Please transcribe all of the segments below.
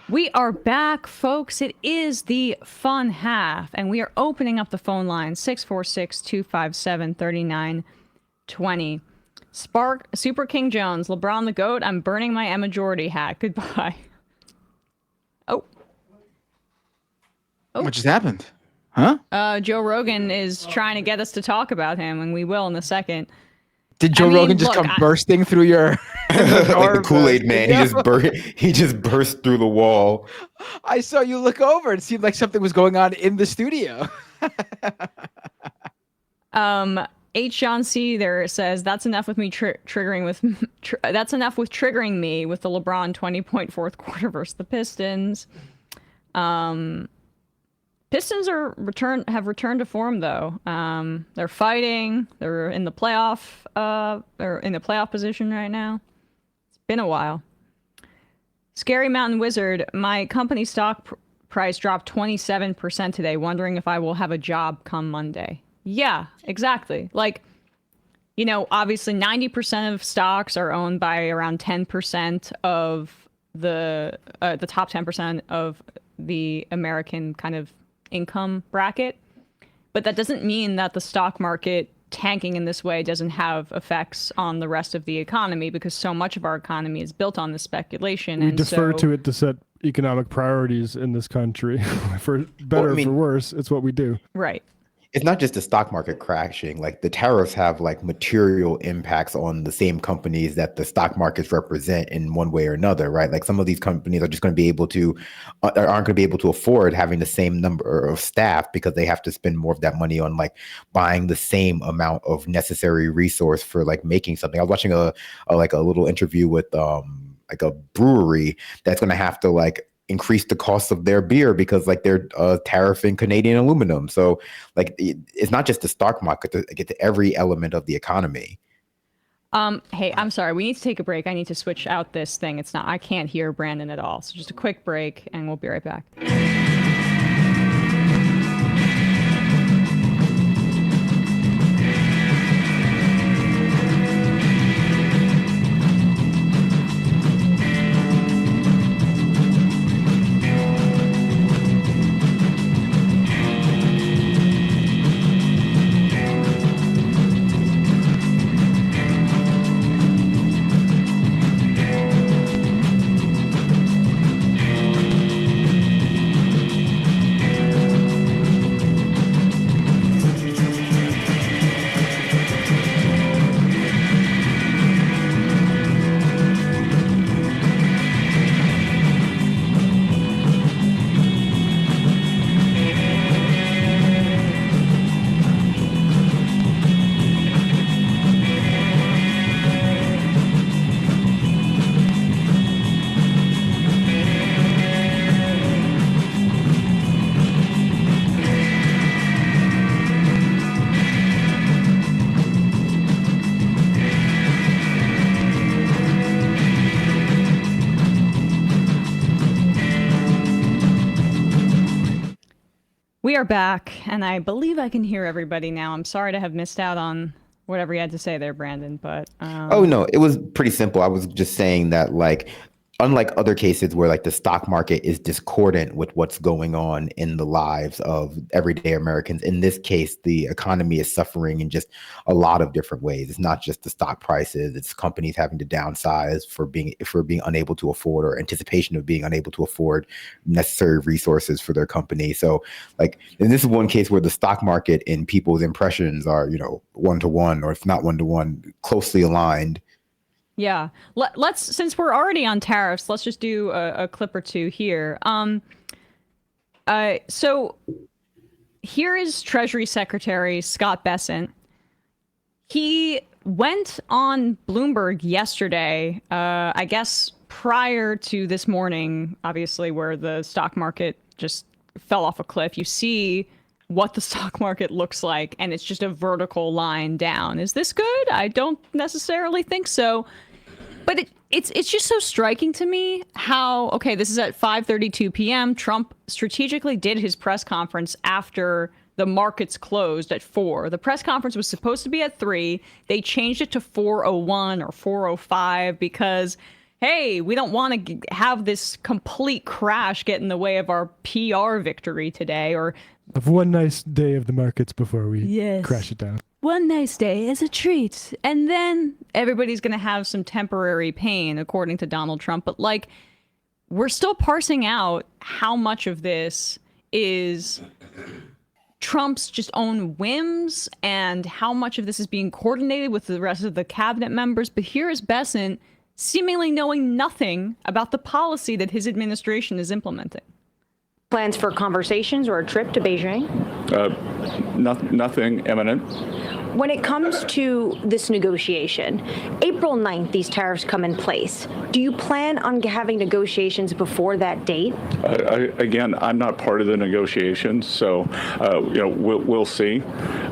We are back, folks. It is the fun half, and we are opening up the phone line 646-257-3920. Spark, Super King Jones, LeBron the GOAT, I'm burning my Emma Jordy hat. Goodbye. Oh. What just happened? Huh? Joe Rogan is trying to get us to talk about him, and we will in a second. Did Joe Rogan just come bursting through your like the Kool-Aid man? He just burst through the wall. I saw you look over. It seemed like something was going on in the studio. H. John C. there says that's enough with me triggering with that's enough with triggering me with the LeBron 20-point fourth quarter versus the Pistons. Pistons have returned to form though. They're fighting. They're in the playoff. They're in the playoff position right now. It's been a while. Scary Mountain Wizard. My company stock price dropped 27% today. Wondering if I will have a job come Monday. Yeah, exactly. Like, you know, obviously 90% of stocks are owned by around 10% of the top 10% of the American kind of income bracket. But that doesn't mean that the stock market tanking in this way doesn't have effects on the rest of the economy, because so much of our economy is built on this speculation. We defer to it to set economic priorities in this country. For better or for worse, it's what we do. Right. It's not just the stock market crashing. Like the tariffs have like material impacts on the same companies that the stock markets represent in one way or another, right? Like some of these companies are just going to be able to, aren't going to be able to afford having the same number of staff because they have to spend more of that money on like buying the same amount of necessary resource for like making something. I was watching a little interview with like a brewery that's going to have to like increase the cost of their beer because like they're tariffing Canadian aluminum. So like it's not just the stock market, to get to every element of the economy. Hey, I'm sorry. We need to take a break. I need to switch out this thing. I can't hear Brandon at all. So just a quick break and we'll be right back. We are back, and I believe I can hear everybody now. I'm sorry to have missed out on whatever you had to say there, Brandon, but... Oh, no, it was pretty simple. I was just saying that, like, unlike other cases where, like, the stock market is discordant with what's going on in the lives of everyday Americans, in this case, the economy is suffering in just a lot of different ways. It's not just the stock prices. It's companies having to downsize for being unable to afford, or anticipation of being unable to afford necessary resources for their company. So, like, and this is one case where the stock market and people's impressions are, you know, 1-to-1, or if not 1-to-1, closely aligned. Yeah. Let's, since we're already on tariffs, let's just do a clip or two here. So here is Treasury Secretary Scott Bessent. He went on Bloomberg yesterday, I guess prior to this morning, obviously, where the stock market just fell off a cliff. You see what the stock market looks like, and it's just a vertical line down. Is this good? I don't necessarily think so. But it's just so striking to me how, okay, this is at 5:32 p.m. Trump strategically did his press conference after the markets closed at 4. The press conference was supposed to be at 3. They changed it to 4:01 or 4:05 because hey, we don't want to have this complete crash get in the way of our PR victory today, or Of one nice day of the markets before we crash it down. one nice day as a treat. And then everybody's going to have some temporary pain, according to Donald Trump. But like, we're still parsing out how much of this is Trump's just own whims and how much of this is being coordinated with the rest of the cabinet members. But here is Bessent seemingly knowing nothing about the policy that his administration is implementing. Plans for conversations or a trip to Beijing? Nothing imminent. When it comes to this negotiation, April 9th, these tariffs come in place. Do you plan on having negotiations before that date? Again, I'm not part of the negotiations, so we'll see.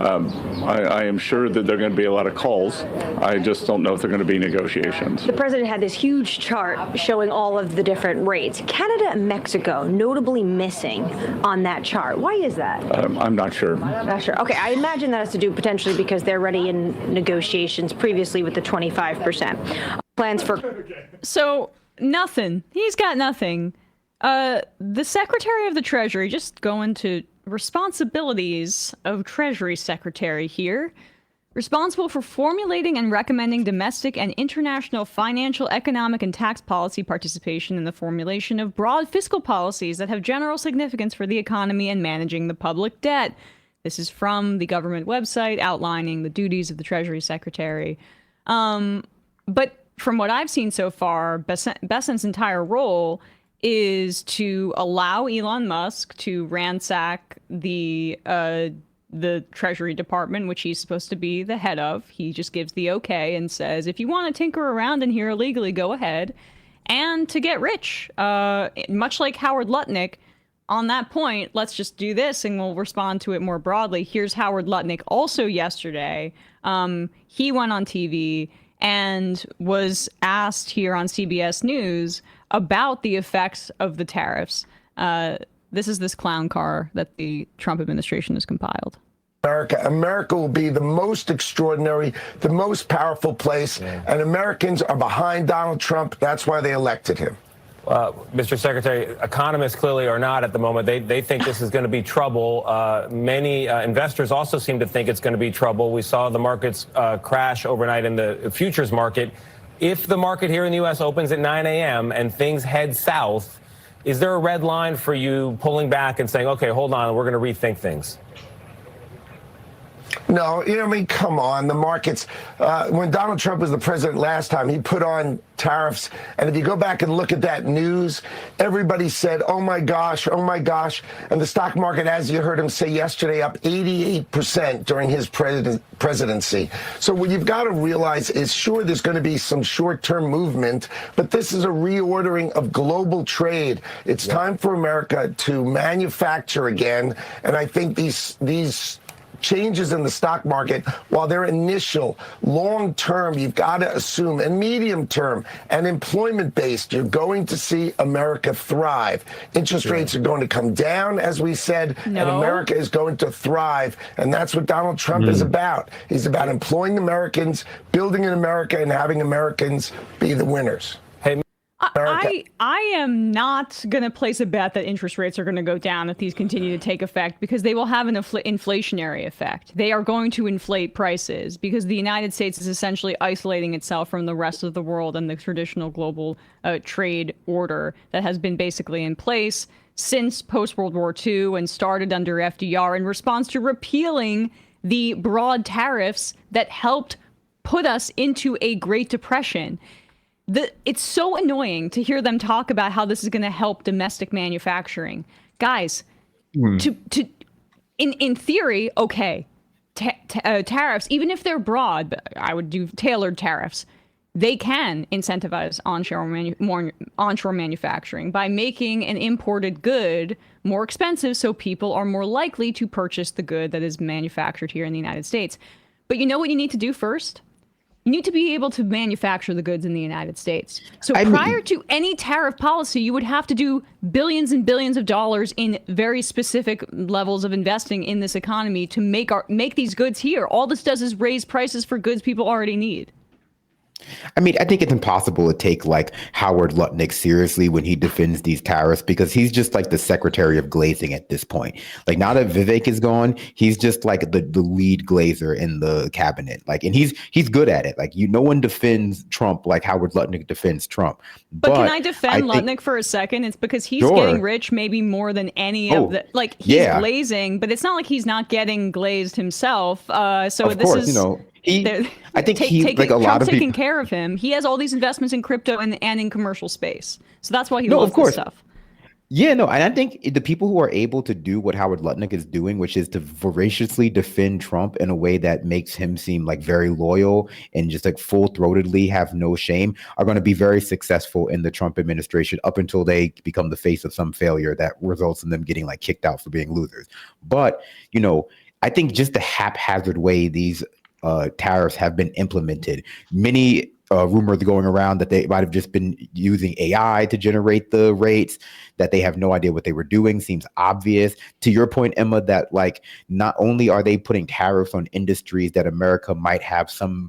I am sure that there are going to be a lot of calls. I just don't know if there are going to be negotiations. The president had this huge chart showing all of the different rates. Canada and Mexico notably missing on that chart. Why is that? I'm not sure. Not sure. Okay, I imagine that has to do potentially because they're already in negotiations previously with the 25%. Plans for... So, nothing. He's got nothing. The Secretary of the Treasury, just going to responsibilities of Treasury Secretary here, responsible for formulating and recommending domestic and international financial, economic, and tax policy participation in the formulation of broad fiscal policies that have general significance for the economy and managing the public debt. This is from the government website outlining the duties of the Treasury Secretary. But from what I've seen so far, Bessent's entire role is to allow Elon Musk to ransack the Treasury Department, which he's supposed to be the head of. He just gives the okay and says, if you want to tinker around in here illegally, go ahead. And to get rich, much like Howard Lutnick, on that point, let's just do this and we'll respond to it more broadly. Here's Howard Lutnick also yesterday. He went on TV and was asked here on CBS News about the effects of the tariffs. This is this clown car that the Trump administration has compiled. America will be the most extraordinary, the most powerful place, and Americans are behind Donald Trump. That's why they elected him. Mr. Secretary, economists clearly are not at the moment. They think this is going to be trouble. Many investors also seem to think it's going to be trouble. We saw the markets crash overnight in the futures market. If the market here in the U.S. opens at 9 a.m. and things head south, is there a red line for you pulling back and saying, okay, hold on, we're going to rethink things? No, come on. The markets, when Donald Trump was the president last time, he put on tariffs. And if you go back and look at that news, everybody said, oh my gosh, oh my gosh. And the stock market, as you heard him say yesterday, up 88% during his presidency. So what you've got to realize is, sure, there's going to be some short-term movement, but this is a reordering of global trade. It's time for America to manufacture again. And I think these changes in the stock market, while they're initial, long-term, you've got to assume, and medium-term, and employment-based, you're going to see America thrive. Interest rates are going to come down, as we said, and America is going to thrive. And that's what Donald Trump is about. He's about employing Americans, building in America, and having Americans be the winners. I am not going to place a bet that interest rates are going to go down if these continue to take effect, because they will have an inflationary effect. They are going to inflate prices because the United States is essentially isolating itself from the rest of the world and the traditional global trade order that has been basically in place since post-World War II and started under FDR in response to repealing the broad tariffs that helped put us into a Great Depression. It's so annoying to hear them talk about how this is going to help domestic manufacturing. Guys, in theory, okay, tariffs, even if they're broad, but I would do tailored tariffs, they can incentivize onshore manufacturing by making an imported good more expensive, so people are more likely to purchase the good that is manufactured here in the United States. But you know what you need to do first? You need to be able to manufacture the goods in the United States. So prior to any tariff policy, you would have to do billions and billions of dollars in very specific levels of investing in this economy to make these goods here. All this does is raise prices for goods people already need. I mean, I think it's impossible to take like Howard Lutnick seriously when he defends these tariffs because he's just like the secretary of glazing at this point. Like now that Vivek is gone, he's just like the lead glazer in the cabinet. Like, and he's good at it. Like no one defends Trump like Howard Lutnick defends Trump. But can I defend Lutnick for a second? It's because he's getting rich maybe more than any of the like he's glazing, but it's not like he's not getting glazed himself. So of course, you know. I think Trump's taking care of him. He has all these investments in crypto and in commercial space. So that's why he loves this stuff. Yeah, no, and I think the people who are able to do what Howard Lutnick is doing, which is to voraciously defend Trump in a way that makes him seem like very loyal and just like full-throatedly have no shame, are going to be very successful in the Trump administration up until they become the face of some failure that results in them getting like kicked out for being losers. But, you know, I think just the haphazard way these tariffs have been implemented. Many rumors going around that they might have just been using AI to generate the rates, that they have no idea what they were doing seems obvious. To your point, Emma, that like not only are they putting tariffs on industries that America might have some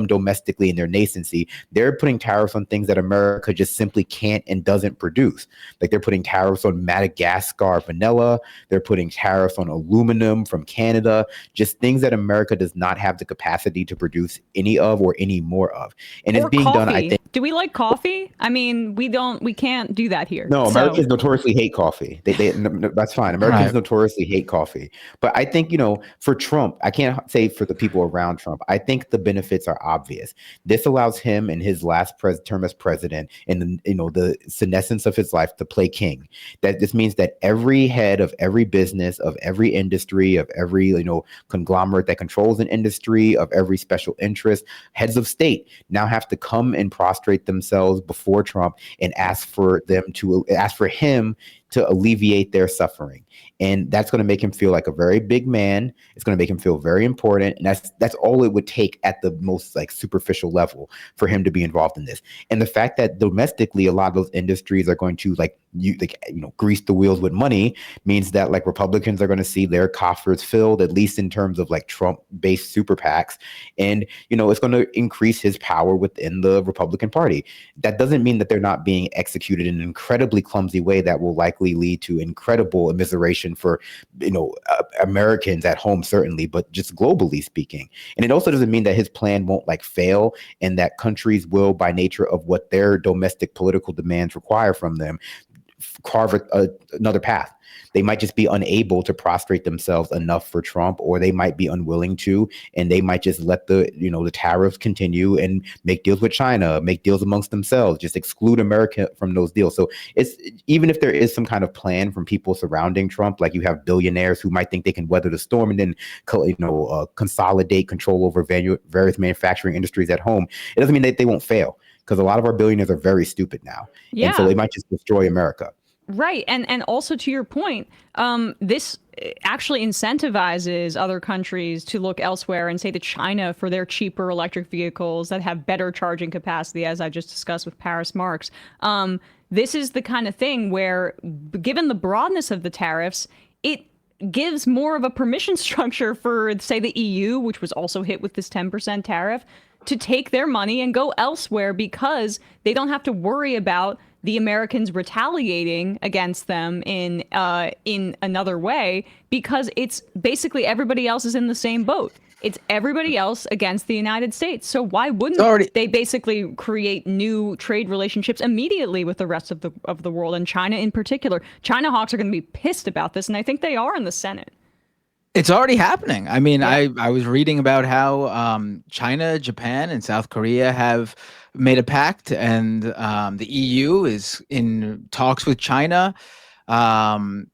domestically in their nascency, they're putting tariffs on things that America just simply can't and doesn't produce. Like they're putting tariffs on Madagascar vanilla, they're putting tariffs on aluminum from Canada, just things that America does not have the capacity to produce any of or any more of. And it's being done, I think. Do we like coffee? I mean, we can't do that here. No, Americans notoriously hate coffee. No, that's fine. Americans notoriously hate coffee. But I think, for Trump, I can't say for the people around Trump, I think the benefits are obvious. This allows him in his last term as president and, the senescence of his life to play king. That this means that every head of every business, of every industry, of every, conglomerate that controls an industry, of every special interest, heads of state now have to come and prostrate themselves before Trump and ask for him to alleviate their suffering. And that's going to make him feel like a very big man. It's going to make him feel very important. And that's all it would take at the most like superficial level for him to be involved in this. And the fact that domestically, a lot of those industries are going to grease the wheels with money means that like Republicans are going to see their coffers filled, at least in terms of like Trump-based super PACs. And, it's going to increase his power within the Republican Party. That doesn't mean that they're not being executed in an incredibly clumsy way that will likely lead to incredible immiseration for, Americans at home, certainly, but just globally speaking. And it also doesn't mean that his plan won't like fail and that countries will, by nature of what their domestic political demands require from them, carve another path. They might just be unable to prostrate themselves enough for Trump, or they might be unwilling to, and they might just let the tariffs continue and make deals with China, make deals amongst themselves, just exclude America from those deals. So it's even if there is some kind of plan from people surrounding Trump, like you have billionaires who might think they can weather the storm and then consolidate control over various manufacturing industries at home, it doesn't mean that they won't fail, because a lot of our billionaires are very stupid now. Yeah. And so they might just destroy America. Right. And also to your point, this actually incentivizes other countries to look elsewhere and say to China for their cheaper electric vehicles that have better charging capacity, as I just discussed with Paris Marx. This is the kind of thing where, given the broadness of the tariffs, it gives more of a permission structure for, say, the EU, which was also hit with this 10% tariff, to take their money and go elsewhere because they don't have to worry about the Americans retaliating against them in another way, because it's basically everybody else is in the same boat. It's everybody else against the United States. So why wouldn't they basically create new trade relationships immediately with the rest of the world, and China in particular? China hawks are going to be pissed about this, and I think they are in the Senate. It's already happening. I mean, yeah. I was reading about how China, Japan, and South Korea have made a pact, and the EU is in talks with China. It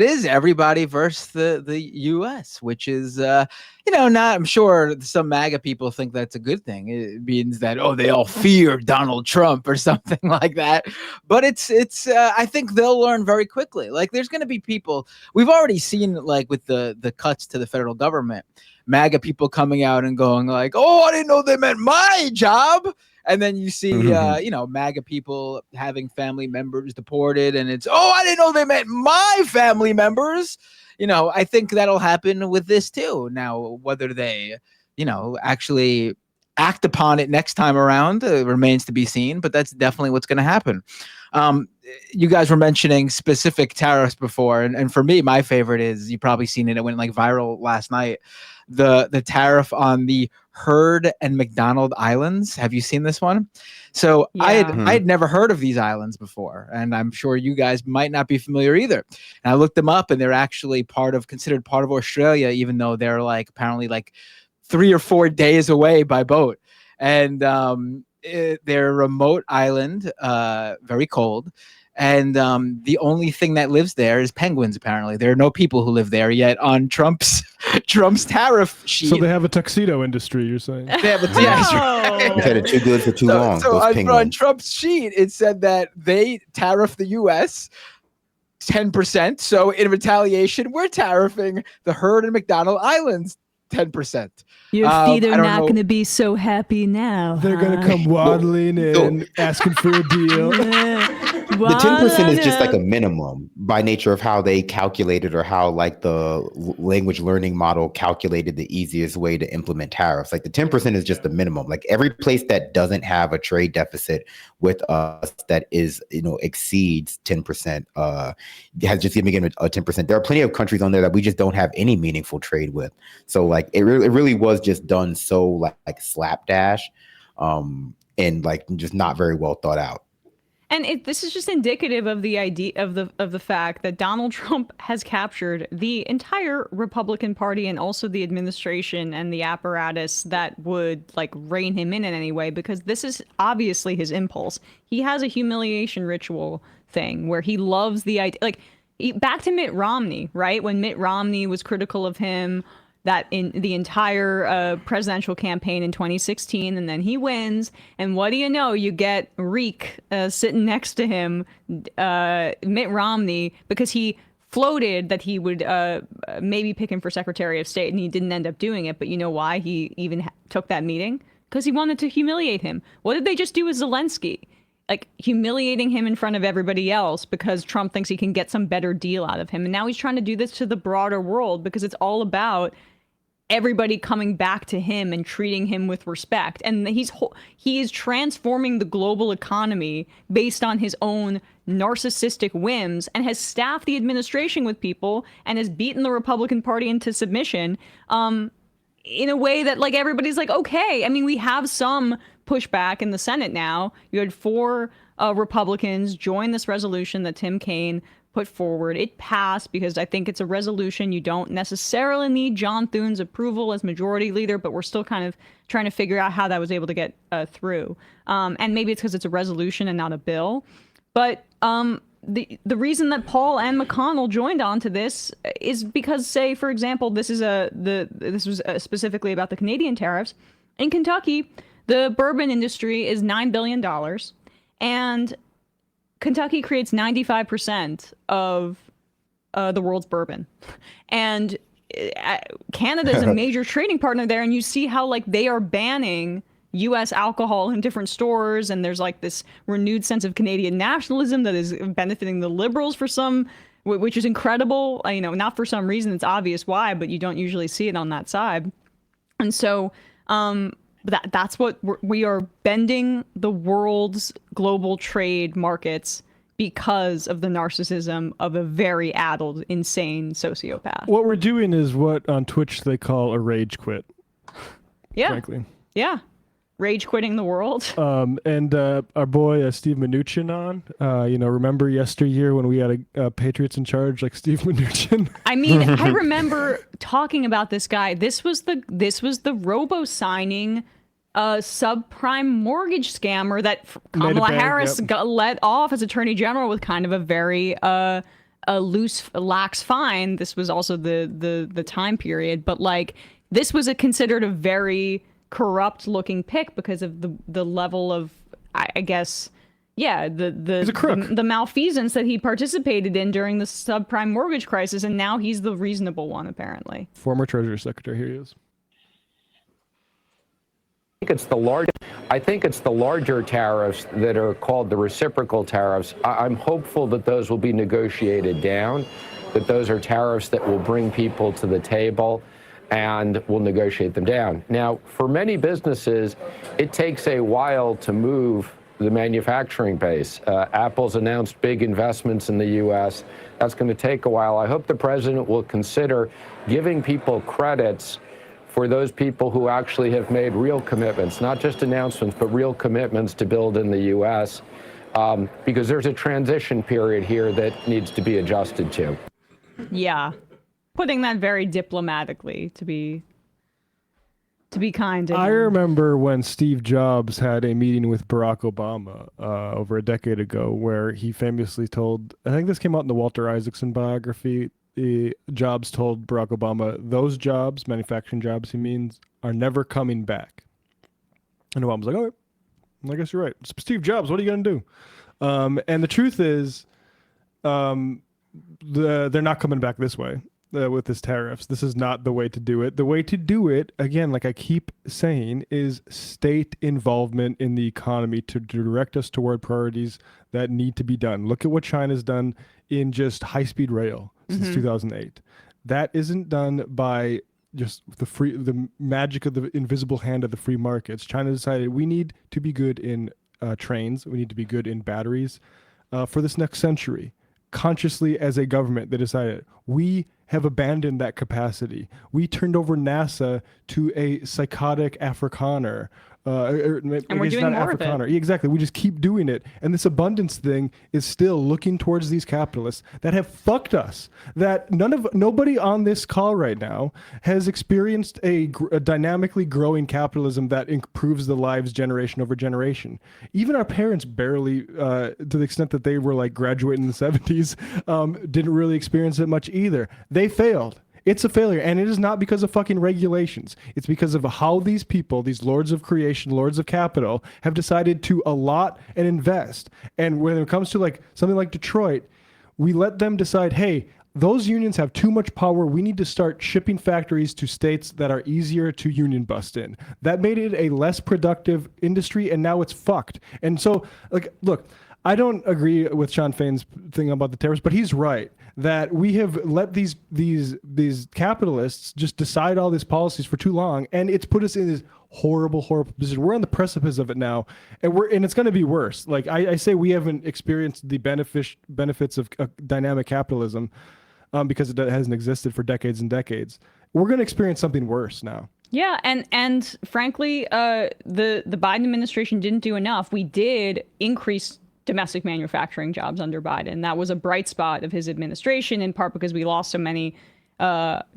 is everybody versus the U.S., which is not. I'm sure some MAGA people think that's a good thing. It means that they all fear Donald Trump or something like that. But it's I think they'll learn very quickly. Like there's going to be people we've already seen, like with the cuts to the federal government, MAGA people coming out and going like, "Oh, I didn't know they meant my job." And then you see, MAGA people having family members deported, and it's, "Oh, I didn't know they meant my family members." I think that'll happen with this too. Now, whether they, actually act upon it next time around remains to be seen, but that's definitely what's going to happen. You guys were mentioning specific tariffs before, and for me, my favorite is, you've probably seen it, it went like viral last night, the tariff on the Heard and McDonald Islands. Have you seen this one? So Yeah. I had never heard of these islands before, and I'm sure you guys might not be familiar either. And I looked them up, and they're actually considered part of Australia, even though they're like apparently like 3 or 4 days away by boat. And they're a remote island, very cold. And the only thing that lives there is penguins. Apparently, there are no people who live there yet on Trump's tariff sheet. So they have a tuxedo industry, you're saying? They have a We've had it too good for too long. So those on penguins. Trump's sheet, it said that they tariff the U.S. 10%. So in retaliation, we're tariffing the Heard and McDonald Islands 10%. Your feet are I don't not know. going to be so happy now. They're going to come waddling in, asking for a deal. The 10% is just like a minimum by nature of how they calculated, or how like the language learning model calculated the easiest way to implement tariffs. Like the 10% is just the minimum. Like every place that doesn't have a trade deficit with us that is, exceeds 10%, has just given a 10%. There are plenty of countries on there that we just don't have any meaningful trade with. So like it really was just done so like slapdash, and like just not very well thought out. And this is just indicative of the idea of the fact that Donald Trump has captured the entire Republican Party and also the administration and the apparatus that would like rein him in any way, because this is obviously his impulse. He has a humiliation ritual thing where he loves the idea, like back to Mitt Romney, right? When Mitt Romney was critical of him that in the entire presidential campaign in 2016, and then he wins, and what do you know? You get Reek sitting next to him, Mitt Romney, because he floated that he would maybe pick him for Secretary of State, and he didn't end up doing it. But you know why he even took that meeting? Because he wanted to humiliate him. What did they just do with Zelensky? Like humiliating him in front of everybody else because Trump thinks he can get some better deal out of him. And now he's trying to do this to the broader world because it's all about everybody coming back to him and treating him with respect. And he is transforming the global economy based on his own narcissistic whims, and has staffed the administration with people and has beaten the Republican Party into submission in a way that like everybody's like, okay. I mean, we have some pushback in the Senate now. You had 4 Republicans join this resolution that Tim Kaine put forward. It passed because I think it's a resolution. You don't necessarily need John Thune's approval as majority leader, but we're still kind of trying to figure out how that was able to get through. And maybe it's because it's a resolution and not a bill. But the reason that Paul and McConnell joined onto this is because, say, for example, this was specifically about the Canadian tariffs. In Kentucky, the bourbon industry is $9 billion, and Kentucky creates 95% of the world's bourbon. And Canada is a major trading partner there, and you see how like they are banning U.S. alcohol in different stores, and there's like this renewed sense of Canadian nationalism that is benefiting the Liberals for some, which is incredible. Not for some reason, it's obvious why, but you don't usually see it on that side. And so that's what we are bending the world's global trade markets because of the narcissism of a very addled, insane sociopath. What we're doing is what on Twitch they call a rage quit. Yeah. Frankly. Yeah. Rage quitting the world. And our boy Steve Mnuchin on. Remember yesteryear when we had a Patriots in charge like Steve Mnuchin? I mean, I remember talking about this guy. This was the robo-signing subprime mortgage scammer that Kamala Harris got let off as Attorney General with kind of a very loose, lax fine. This was also the time period, but like this was considered a very corrupt looking pick because of the level of, I guess, yeah, the malfeasance that he participated in during the subprime mortgage crisis, and now he's the reasonable one apparently. Former Treasury Secretary, here he is. I think it's the larger tariffs that are called the reciprocal tariffs. I'm hopeful that those will be negotiated down, that those are tariffs that will bring people to the table. and we'll negotiate them down. Now, for many businesses, it takes a while to move the manufacturing base. Apple's announced big investments in the U.S. That's going to take a while. I hope the president will consider giving people credits for those people who actually have made real commitments, not just announcements, but real commitments to build in the U.S., because there's a transition period here that needs to be adjusted to. Yeah. Putting that very diplomatically, to be kind. I remember when Steve Jobs had a meeting with Barack Obama over a decade ago, where he famously told, I think this came out in the Walter Isaacson biography, Jobs told Barack Obama, those jobs, manufacturing jobs, he means, are never coming back. And Obama was like, all right, I guess you're right. Steve Jobs, what are you going to do? And the truth is, they're not coming back this way. With this tariffs. This is not the way to do it. The way to do it, again, like I keep saying, is state involvement in the economy to direct us toward priorities that need to be done. Look at what China's done in just high-speed rail since 2008. That isn't done by just the magic of the invisible hand of the free markets. China decided we need to be good in trains. We need to be good in batteries for this next century. Consciously, as a government, they decided we have abandoned that capacity. We turned over NASA to a psychotic Afrikaner. And we're doing more of it. Exactly. We just keep doing it. And this abundance thing is still looking towards these capitalists that have fucked us. That nobody on this call right now has experienced a dynamically growing capitalism that improves the lives generation over generation. Even our parents barely, to the extent that they were like graduating in the 70s, didn't really experience it much either. They failed. It's a failure, and it is not because of fucking regulations. It's because of how these people, these lords of creation, lords of capital, have decided to allot and invest. And when it comes to like something like Detroit, we let them decide, hey, those unions have too much power. We need to start shipping factories to states that are easier to union bust in. That made it a less productive industry, and now it's fucked. And so, like, look, I don't agree with Sean Fain's thing about the tariffs, but he's right that we have let these capitalists just decide all these policies for too long, and it's put us in this horrible position. We're on the precipice of it now, and it's going to be worse. Like I say, we haven't experienced the benefits of dynamic capitalism because it hasn't existed for decades and decades. We're going to experience something worse now. Yeah, and frankly, the Biden administration didn't do enough. We did increase domestic manufacturing jobs under Biden. That was a bright spot of his administration, in part because we lost so many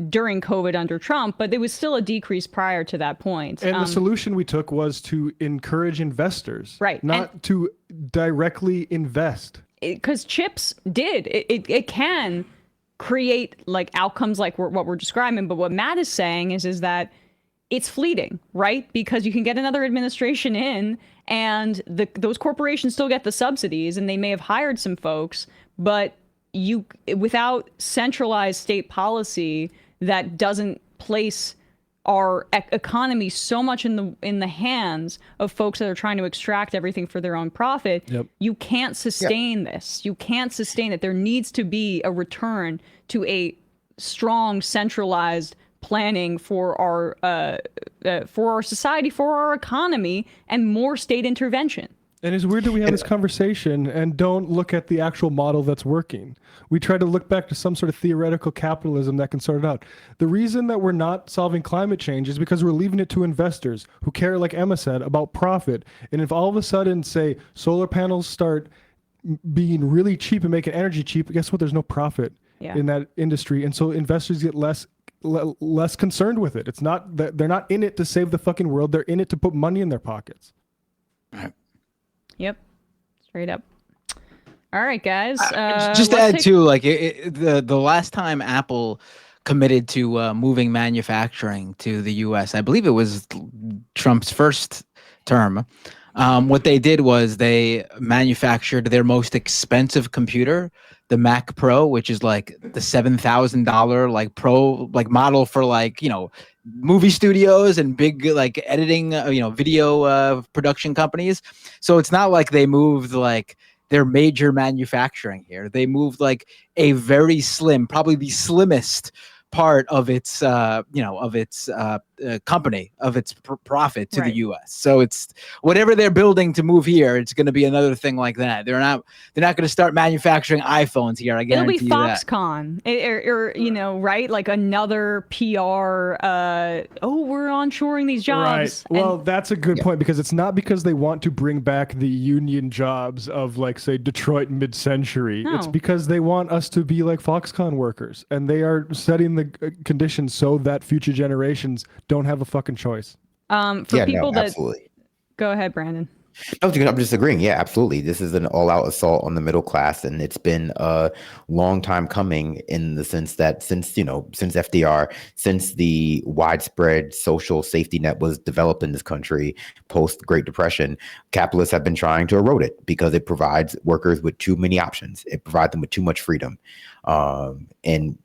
during COVID under Trump, but there was still a decrease prior to that point. And the solution we took was to encourage investors, right? Not to directly invest. Because chips it can create like outcomes like what we're describing, but what Matt is saying is that it's fleeting, right? Because you can get another administration in and those corporations still get the subsidies and they may have hired some folks, but without centralized state policy that doesn't place our economy so much in the hands of folks that are trying to extract everything for their own profit, you can't sustain this. You can't sustain it. There needs to be a return to a strong centralized planning for our society, for our economy, and more state intervention. And it's weird that we have this conversation and don't look at the actual model that's working. We try to look back to some sort of theoretical capitalism that can sort it out. The reason that we're not solving climate change is because we're leaving it to investors who care, like Emma said, about profit. And if all of a sudden, say, solar panels start being really cheap and making energy cheap, guess what? There's no profit in that industry. And so investors get less concerned with it. It's not that they're not in it to save the fucking world. They're in it to put money in their pockets. Yep. Straight up. All right, guys. Just to add too, like the last time Apple committed to moving manufacturing to the U.S., I believe it was Trump's first term. What they did was they manufactured their most expensive computer, the Mac Pro, which is like the $7,000 like pro like model for like, you know, movie studios and big like editing, video production companies. So it's not like they moved like their major manufacturing here. They moved like a very slim, probably the slimmest part of its company, of its profit to the U.S. So it's whatever they're building to move here, it's going to be another thing like that. They're not going to start manufacturing iPhones here. I guarantee It'll be Foxconn, or right, like another PR. We're onshoring these jobs. Right. Well, that's a good point, because it's not because they want to bring back the union jobs of, like, say, Detroit mid-century. No. It's because they want us to be like Foxconn workers, and they are setting the conditions so that future generations don't have a fucking choice. Absolutely. Go ahead, Brandon. I'm just agreeing. Yeah, absolutely. This is an all-out assault on the middle class, and it's been a long time coming, in the sense that since FDR, since the widespread social safety net was developed in this country post Great Depression, capitalists have been trying to erode it because it provides workers with too many options. It provides them with too much freedom, and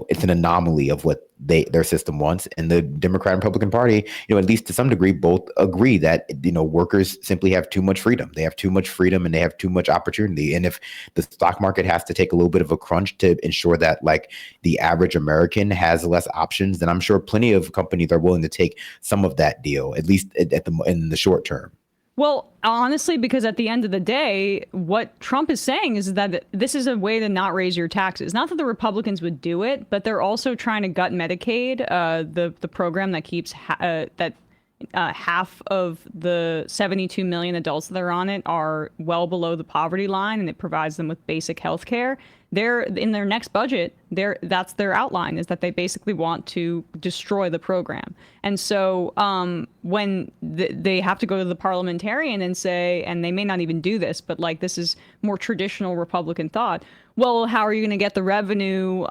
it's an anomaly of what their system wants. And the Democrat and Republican Party, at least to some degree, both agree that, workers simply have too much freedom. They have too much freedom and they have too much opportunity. And if the stock market has to take a little bit of a crunch to ensure that, like, the average American has less options, then I'm sure plenty of companies are willing to take some of that deal, at least in the short term. Well, honestly, because at the end of the day, what Trump is saying is that this is a way to not raise your taxes. Not that the Republicans would do it, but they're also trying to gut Medicaid, the program that keeps half of the 72 million adults that are on it are well below the poverty line, and it provides them with basic health care. They're in their next budget. That's their outline, is that they basically want to destroy the program. And so when they have to go to the parliamentarian and say, and they may not even do this, but like, this is more traditional Republican thought. Well, how are you going to get the revenue,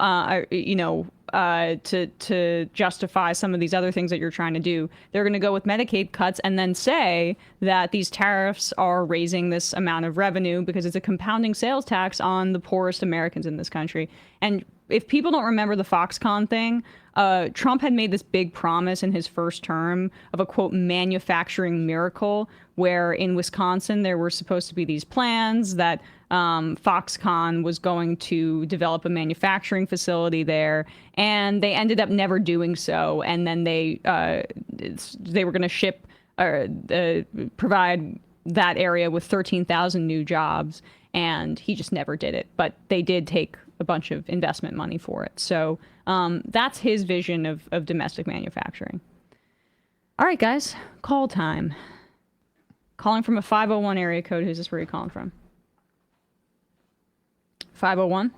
to justify some of these other things that you're trying to do? They're going to go with Medicaid cuts and then say that these tariffs are raising this amount of revenue because it's a compounding sales tax on the poorest Americans in this country. And if people don't remember the Foxconn thing, Trump had made this big promise in his first term of a, quote, manufacturing miracle, where in Wisconsin there were supposed to be these plans that Foxconn was going to develop a manufacturing facility there, and they ended up never doing so. And then they were going to ship or provide that area with 13,000 new jobs, and he just never did it. But they did take a bunch of investment money for it. So that's his vision of domestic manufacturing. All right, guys, call time. Calling from a 501 area code. Who's this? Where are you calling from? 501?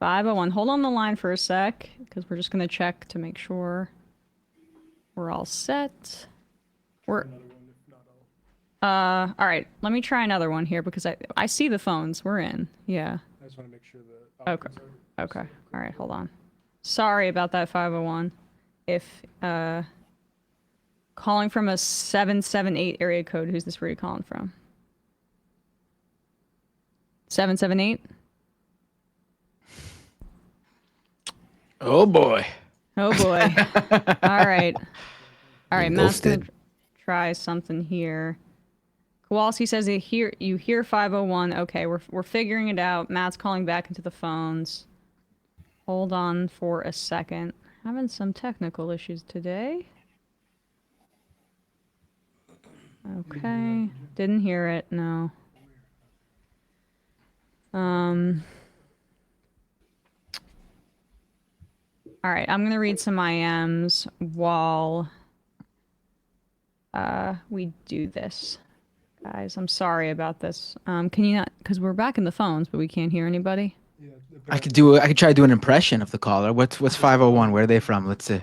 501. Hold on the line for a sec, because we're just going to check to make sure we're all set. All right, let me try another one here, because I see the phones. We're in. Yeah. I just want to make sure that. Okay. All right, hold on. Sorry about that, 501. If calling from a 778 area code. Who's this? Where are you calling from? 778? Oh boy. All right, Matt's gonna try something here. Kowalski says you hear 501. Okay, we're figuring it out. Matt's calling back into the phones. Hold on for a second. Having some technical issues today. Okay, didn't hear it. No. All right, I'm gonna read some IMs while we do this. Guys, I'm sorry about this. Can you not, because we're back in the phones, but we can't hear anybody? I could try to do an impression of the caller. What's 501? Where are they from? Let's see.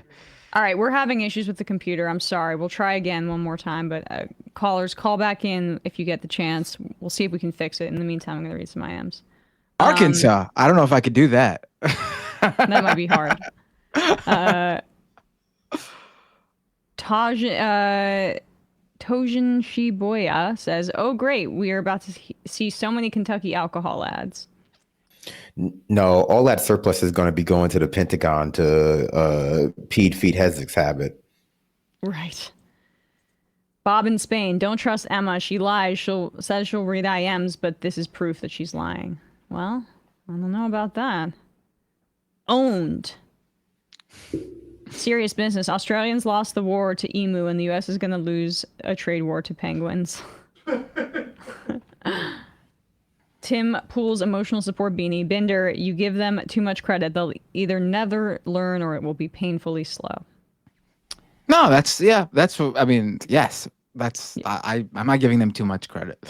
All right, we're having issues with the computer. I'm sorry. We'll try again one more time, but callers, call back in if you get the chance. We'll see if we can fix it. In the meantime, I'm going to read some IMs. Arkansas. I don't know if I could do that. That might be hard. Tojin Shiboya says, "Oh, great. We are about to see so many Kentucky alcohol ads." No, all that surplus is going to be going to the Pentagon to feed Hezek's habit. Right. Bob in Spain, don't trust Emma. She lies. Says she'll read IMs, but this is proof that she's lying. Well, I don't know about that. Owned. Serious business. Australians lost the war to emu, and the U.S. is going to lose a trade war to penguins. Tim Pool's emotional support beanie. Binder, you give them too much credit. They'll either never learn or it will be painfully slow. No, that's what I mean. Yes, that's I'm not giving them too much credit.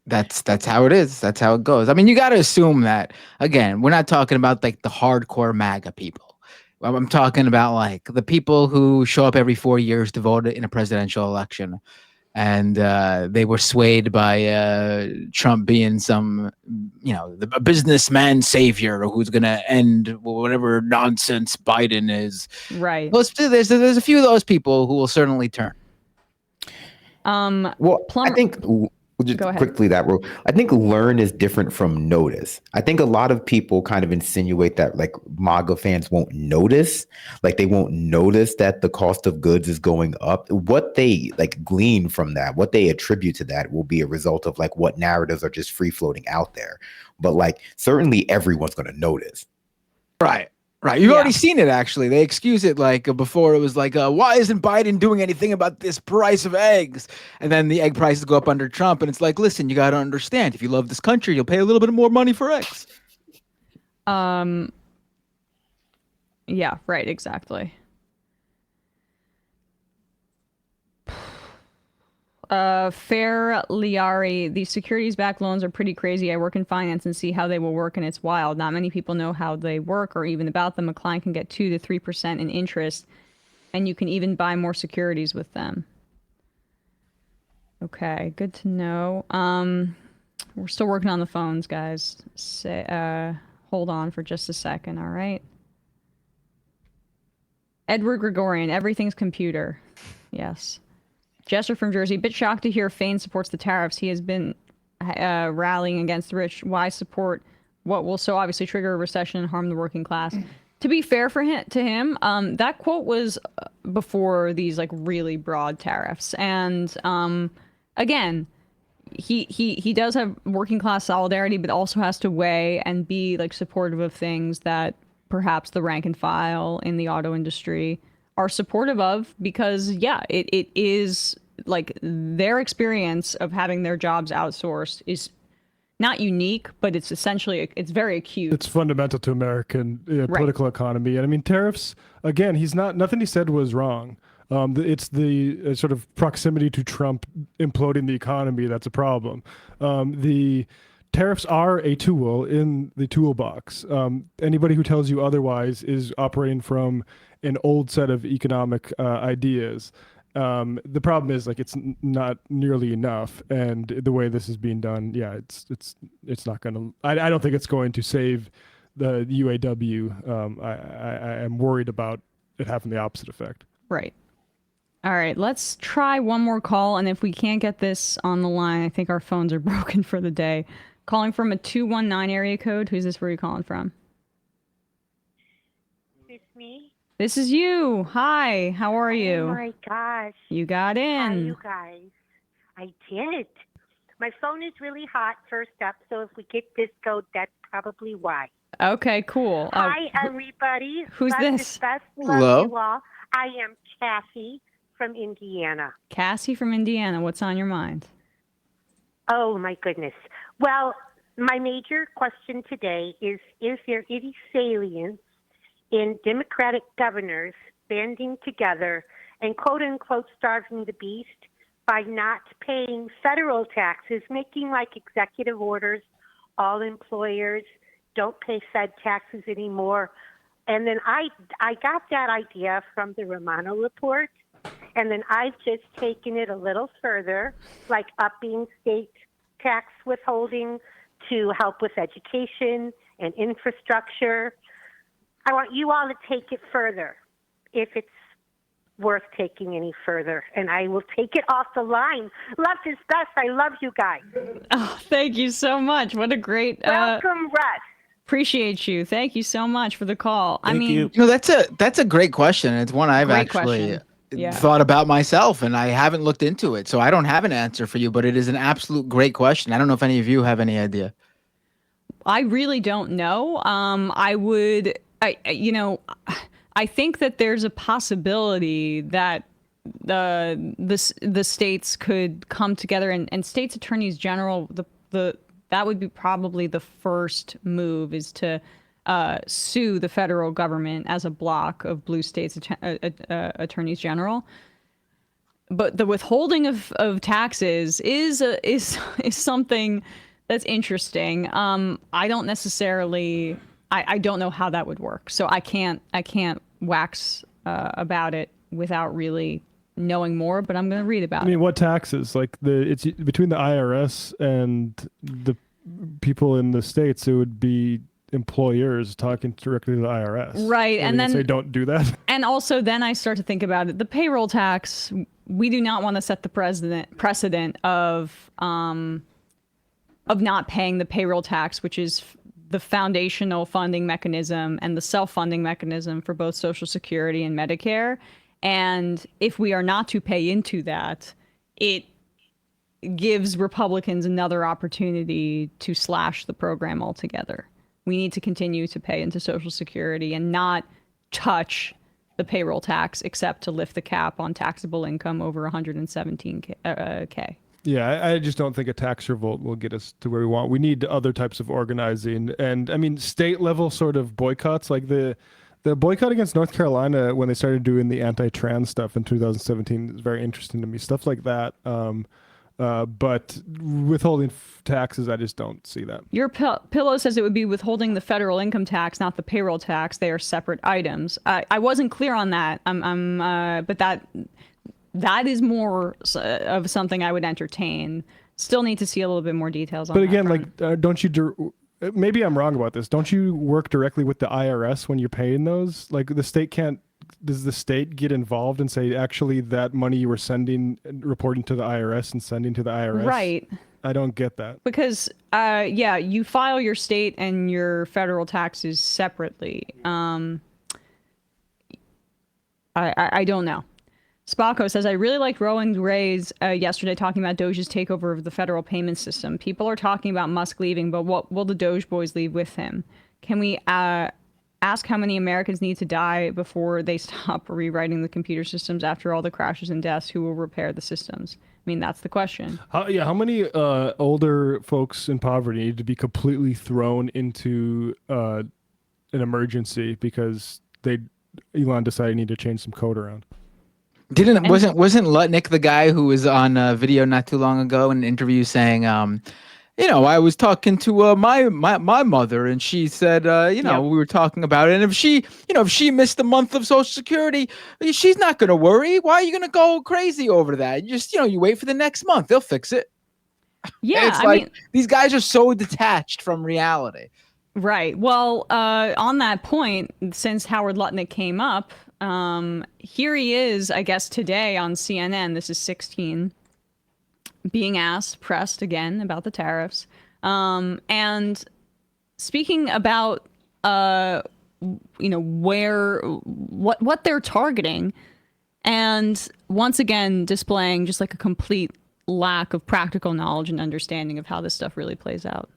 That's how it is. That's how it goes. I mean, you got to assume that, again, we're not talking about like the hardcore MAGA people. I'm talking about like the people who show up every 4 years to vote in a presidential election, and they were swayed by Trump being some, a businessman savior who's going to end whatever nonsense Biden is. Right. There's a few of those people who will certainly turn. Well, I think just quickly I think learn is different from notice. I think a lot of people kind of insinuate that like MAGA fans won't notice, like they won't notice that the cost of goods is going up. What they like glean from that, what they attribute to that will be a result of like what narratives are just free floating out there. But like certainly everyone's going to notice. Right. You've already seen it, actually. They excuse it like before. It was like, why isn't Biden doing anything about this price of eggs? And then the egg prices go up under Trump. And it's like, listen, you got to understand, if you love this country, you'll pay a little bit more money for eggs. Yeah, right. Exactly. Fair Liari, these securities-backed loans are pretty crazy. I work in finance and see how they will work, and it's wild. Not many people know how they work or even about them. A client can get 2 to 3% in interest, and you can even buy more securities with them. Okay, good to know. We're still working on the phones, guys. Hold on for just a second, all right? Edward Gregorian, everything's computer. Yes. Jester from Jersey, bit shocked to hear Fain supports the tariffs. He has been rallying against the rich. Why support what will so obviously trigger a recession and harm the working class? To be fair to him, that quote was before these like really broad tariffs. And again, he does have working class solidarity, but also has to weigh and be like supportive of things that perhaps the rank and file in the auto industry are supportive of, because it is like their experience of having their jobs outsourced is not unique, but it's essentially it's very acute. It's fundamental to American political economy. And I mean, tariffs, again, nothing he said was wrong. It's the sort of proximity to Trump imploding the economy that's a problem. The tariffs are a tool in the toolbox. Anybody who tells you otherwise is operating from an old set of economic ideas. The problem is like it's not nearly enough, and the way this is being done, it's not going to. I don't think it's going to save the UAW. I am worried about it having the opposite effect. Right. All right, let's try one more call, and if we can't get this on the line, I think our phones are broken for the day. Calling from a 219 area code. Who's this? Where are you calling from? It's me. This is you. Hi, how are you? Oh my gosh. You got in. Hi, you guys. I did. My phone is really hot, first up, so if we get discoed, that's probably why. Okay, cool. Hi, everybody. Who's Love this? Love Hello. you all. I am Cassie from Indiana. Cassie from Indiana. What's on your mind? Oh, my goodness. Well, my major question today is there any salience in Democratic governors banding together and quote-unquote starving the beast by not paying federal taxes, making like executive orders, all employers don't pay Fed taxes anymore. And then I got that idea from the Romano report, and then I've just taken it a little further, like upping state tax withholding to help with education and infrastructure. I want you all to take it further if it's worth taking any further, and I will take it off the line. Love is best. I love you guys. Oh, thank you so much. What a great welcome, Russ. Appreciate you. Thank you so much for the call. Thank you. That's a great question. It's one I've actually thought about myself, and I haven't looked into it, so I don't have an answer for you, but it is an absolute great question. I don't know if any of you have any idea. I really don't know. I think that there's a possibility that the states could come together and states attorneys general, that would be probably the first move, is to sue the federal government as a block of blue states attorneys general. But the withholding of taxes is something that's interesting. I don't necessarily, I don't know how that would work, so I can't wax about it without really knowing more. But I'm going to read about it. I mean, what taxes? Like it's between the IRS and the people in the states. It would be employers talking directly to the IRS, right? And then say don't do that. And also, then I start to think about it. The payroll tax. We do not want to set the precedent of not paying the payroll tax, which is the foundational funding mechanism and the self-funding mechanism for both Social Security and Medicare. And if we are not to pay into that, it gives Republicans another opportunity to slash the program altogether. We need to continue to pay into Social Security and not touch the payroll tax, except to lift the cap on taxable income over 117K. Yeah, I just don't think a tax revolt will get us to where we want. We need other types of organizing. And I mean, state level sort of boycotts, like the boycott against North Carolina when they started doing the anti-trans stuff in 2017 is very interesting to me. Stuff like that. But withholding taxes, I just don't see that. Your pillow says it would be withholding the federal income tax, not the payroll tax. They are separate items. I wasn't clear on that. But that is more of something I would entertain. Still need to see a little bit more details on that. But again, like, don't you? Maybe I'm wrong about this. Don't you work directly with the IRS when you're paying those? Like, the state can't. Does the state get involved and say, actually, that money you were sending, reporting to the IRS and sending to the IRS? Right. I don't get that. Because, you file your state and your federal taxes separately. I don't know. Spacco says, I really liked Rowan Ray's yesterday talking about Doge's takeover of the federal payment system. People are talking about Musk leaving, but what will the Doge boys leave with him? Can we ask how many Americans need to die before they stop rewriting the computer systems after all the crashes and deaths? Who will repair the systems? I mean, that's the question. How many older folks in poverty need to be completely thrown into an emergency because Elon decided he needed to change some code around? Wasn't Lutnick the guy who was on a video not too long ago in an interview saying, I was talking to my mother and she said, we were talking about it. And if she missed a month of Social Security, she's not going to worry. Why are you going to go crazy over that? You wait for the next month. They'll fix it. Yeah. It's like these guys are so detached from reality. Right. Well, on that point, since Howard Lutnick came up, here he is, I guess, today on CNN. This is 16. Being pressed again about the tariffs, and speaking about what they're targeting, and once again displaying just like a complete lack of practical knowledge and understanding of how this stuff really plays out.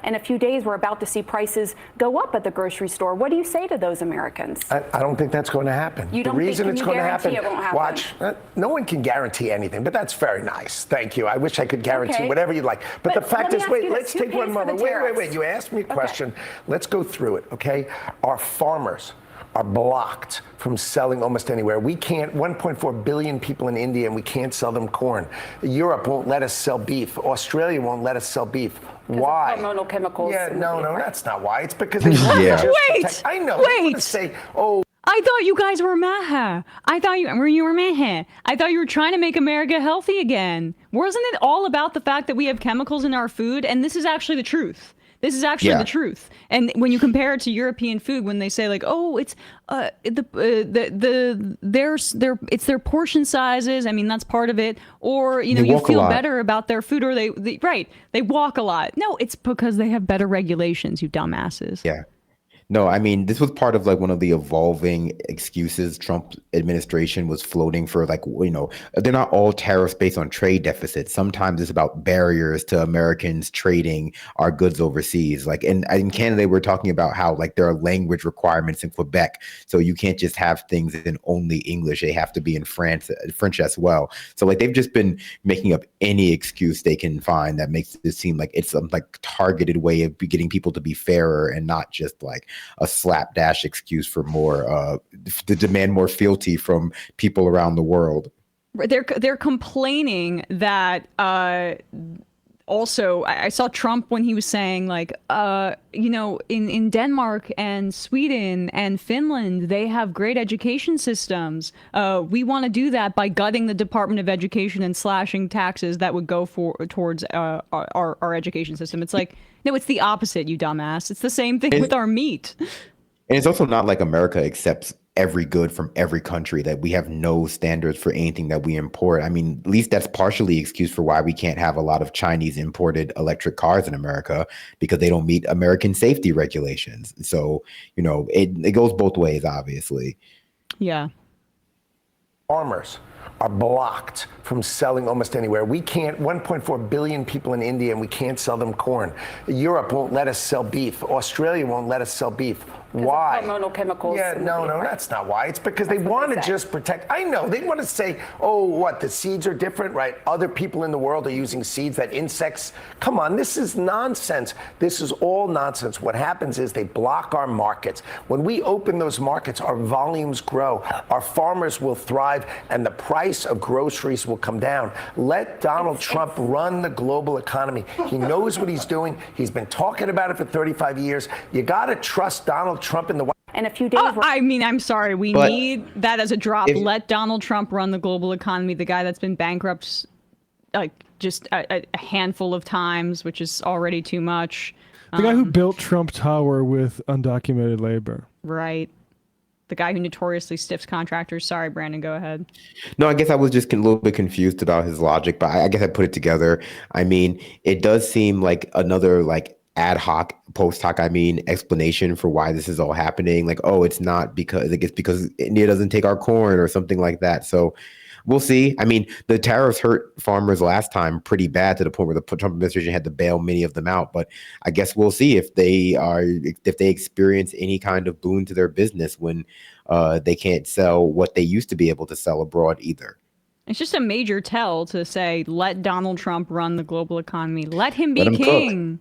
In a few days, we're about to see prices go up at the grocery store. What do you say to those Americans? I don't think that's going to happen. You don't the reason think, it's going to happen, it won't happen? Watch. No one can guarantee anything, but that's very nice. Thank you. I wish I could guarantee whatever you'd like. But the fact is, let's take one moment. Wait. You asked me a question. Let's go through it, okay? Our farmers are blocked from selling almost anywhere. We can't, 1.4 billion people in India, and we can't sell them corn. Europe won't let us sell beef. Australia won't let us sell beef. Why? Hormonal chemicals. Yeah, no, that's not why. It's because Wait. I know. Wait. Say, I thought you guys were Maha. I thought you were Maha. I thought you were trying to make America healthy again. Wasn't it all about the fact that we have chemicals in our food? And this is actually the truth. This is actually the truth. And when you compare it to European food, when they say like, oh, it's it's their portion sizes. I mean, that's part of it. Or you feel better about their food, or they walk a lot. No, it's because they have better regulations. You dumbasses. Yeah. No, I mean, this was part of like one of the evolving excuses Trump administration was floating for, like, they're not all tariffs based on trade deficits. Sometimes it's about barriers to Americans trading our goods overseas. Like in Canada, we're talking about how like there are language requirements in Quebec. So you can't just have things in only English. They have to be in French as well. So like they've just been making up any excuse they can find that makes it seem like it's some like targeted way of getting people to be fairer and not just like a slapdash excuse for more to demand more fealty from people around the world. They're complaining that also I saw Trump when he was saying like in Denmark and Sweden and Finland they have great education systems. We want to do that by gutting the Department of Education and slashing taxes that would go towards our education system. It's like, no, it's the opposite, you dumbass. It's the same thing with our meat. And it's also not like America accepts every good from every country, that we have no standards for anything that we import. I mean, at least that's partially excuse for why we can't have a lot of Chinese imported electric cars in America, because they don't meet American safety regulations. So, it goes both ways, obviously. Yeah. Farmers are blocked from selling almost anywhere. We can't, 1.4 billion people in India, and we can't sell them corn. Europe won't let us sell beef. Australia won't let us sell beef. Why? Hormonal chemicals. Yeah, no, that's not why. It's because they want to just protect. I know they want to say, oh, what, the seeds are different, right? Other people in the world are using seeds that insects. Come on, this is nonsense. This is all nonsense. What happens is they block our markets. When we open those markets, our volumes grow, our farmers will thrive, and the price of groceries will come down. Let Donald Trump run the global economy. He knows what he's doing. He's been talking about it for 35 years. You got to trust Donald Trump in the White House. In a few days. I mean, I'm sorry. We need that as a drop. Let Donald Trump run the global economy. The guy that's been bankrupt like just a handful of times, which is already too much. The guy who built Trump Tower with undocumented labor. Right. The guy who notoriously stiffs contractors. Sorry, Brandon, go ahead. No, I guess I was just a little bit confused about his logic, but I guess I put it together. I mean, it does seem like another like ad hoc, post hoc, explanation for why this is all happening. Like, oh, it's not because it's because India doesn't take our corn or something like that. So we'll see. I mean, the tariffs hurt farmers last time pretty bad to the point where the Trump administration had to bail many of them out. But I guess we'll see if they experience any kind of boon to their business when they can't sell what they used to be able to sell abroad either. It's just a major tell to say, let Donald Trump run the global economy. Let him be king.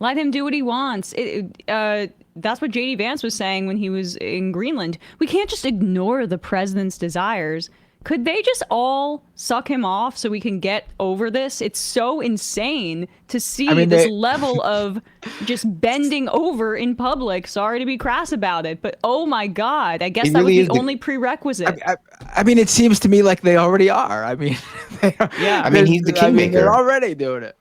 Let him do what he wants. That's what J.D. Vance was saying when he was in Greenland. We can't just ignore the president's desires. Could they just all suck him off so we can get over this? It's so insane to see this level of just bending over in public. Sorry to be crass about it, but oh my God, I guess that was the only prerequisite. I mean, it seems to me like they already are. I mean, yeah. I mean, he's the kingmaker. They're already doing it.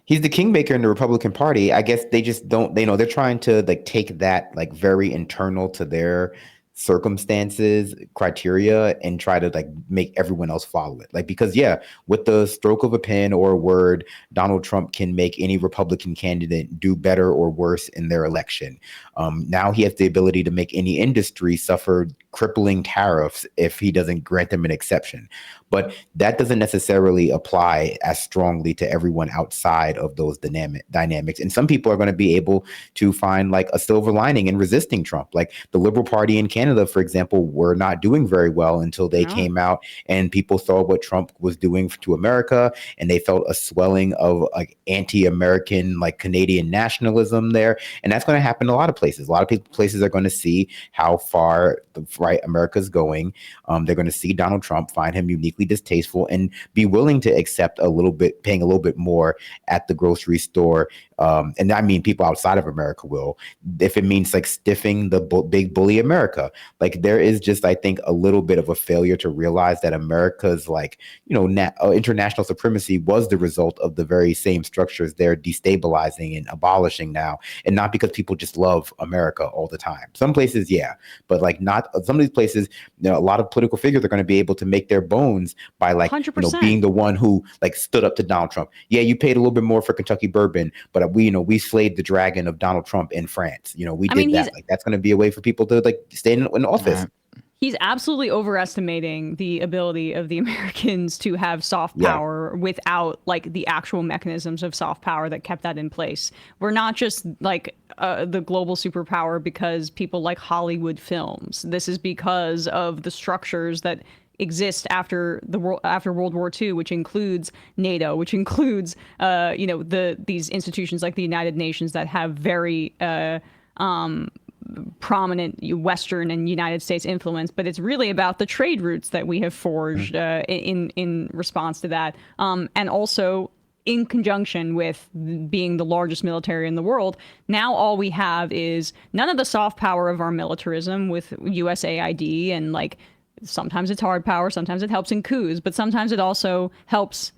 He's the kingmaker in the Republican Party. I guess they just don't, they're trying to like take that like very internal to their circumstances criteria and try to like make everyone else follow it. Like, because with the stroke of a pen or a word, Donald Trump can make any Republican candidate do better or worse in their election. Now he has the ability to make any industry suffer crippling tariffs if he doesn't grant them an exception. But that doesn't necessarily apply as strongly to everyone outside of those dynamics. And some people are going to be able to find like a silver lining in resisting Trump. Like the Liberal Party in Canada, for example, were not doing very well until they came out and people saw what Trump was doing to America, and they felt a swelling of like anti-American, like Canadian nationalism there. And that's going to happen in a lot of places. A lot of places are going to see how far the right America's going. They're going to see Donald Trump, find him uniquely distasteful, and be willing to accept paying a little bit more at the grocery store. And I mean, people outside of America will, if it means like stiffing the big bully America. Like there is just, I think, a little bit of a failure to realize that America's like, international supremacy was the result of the very same structures they're destabilizing and abolishing now. And not because people just love America all the time. Some places, but like not some of these places, a lot of political figures are going to be able to make their bones by like, being the one who like stood up to Donald Trump. Yeah, you paid a little bit more for Kentucky bourbon, but we slayed the dragon of Donald Trump in France. We I did mean, that. Like that's going to be a way for people to like stay in office. He's absolutely overestimating the ability of the Americans to have soft power without like the actual mechanisms of soft power that kept that in place. We're not just like the global superpower because people like Hollywood films. This is because of the structures that exist after World War II, which includes NATO, which includes these institutions like the United Nations that have very prominent Western and United States influence, but it's really about the trade routes that we have forged in response to that, and also in conjunction with being the largest military in the world. Now all we have is none of the soft power of our militarism with USAID, and like sometimes it's hard power, sometimes it helps in coups, but sometimes it also helps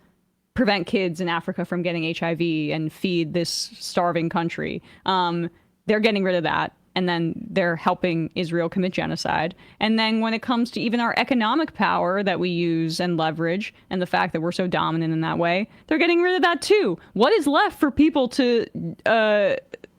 prevent kids in Africa from getting HIV and feed this starving country. They're getting rid of that. And then they're helping Israel commit genocide. And then when it comes to even our economic power that we use and leverage, and the fact that we're so dominant in that way, they're getting rid of that too. What is left for people to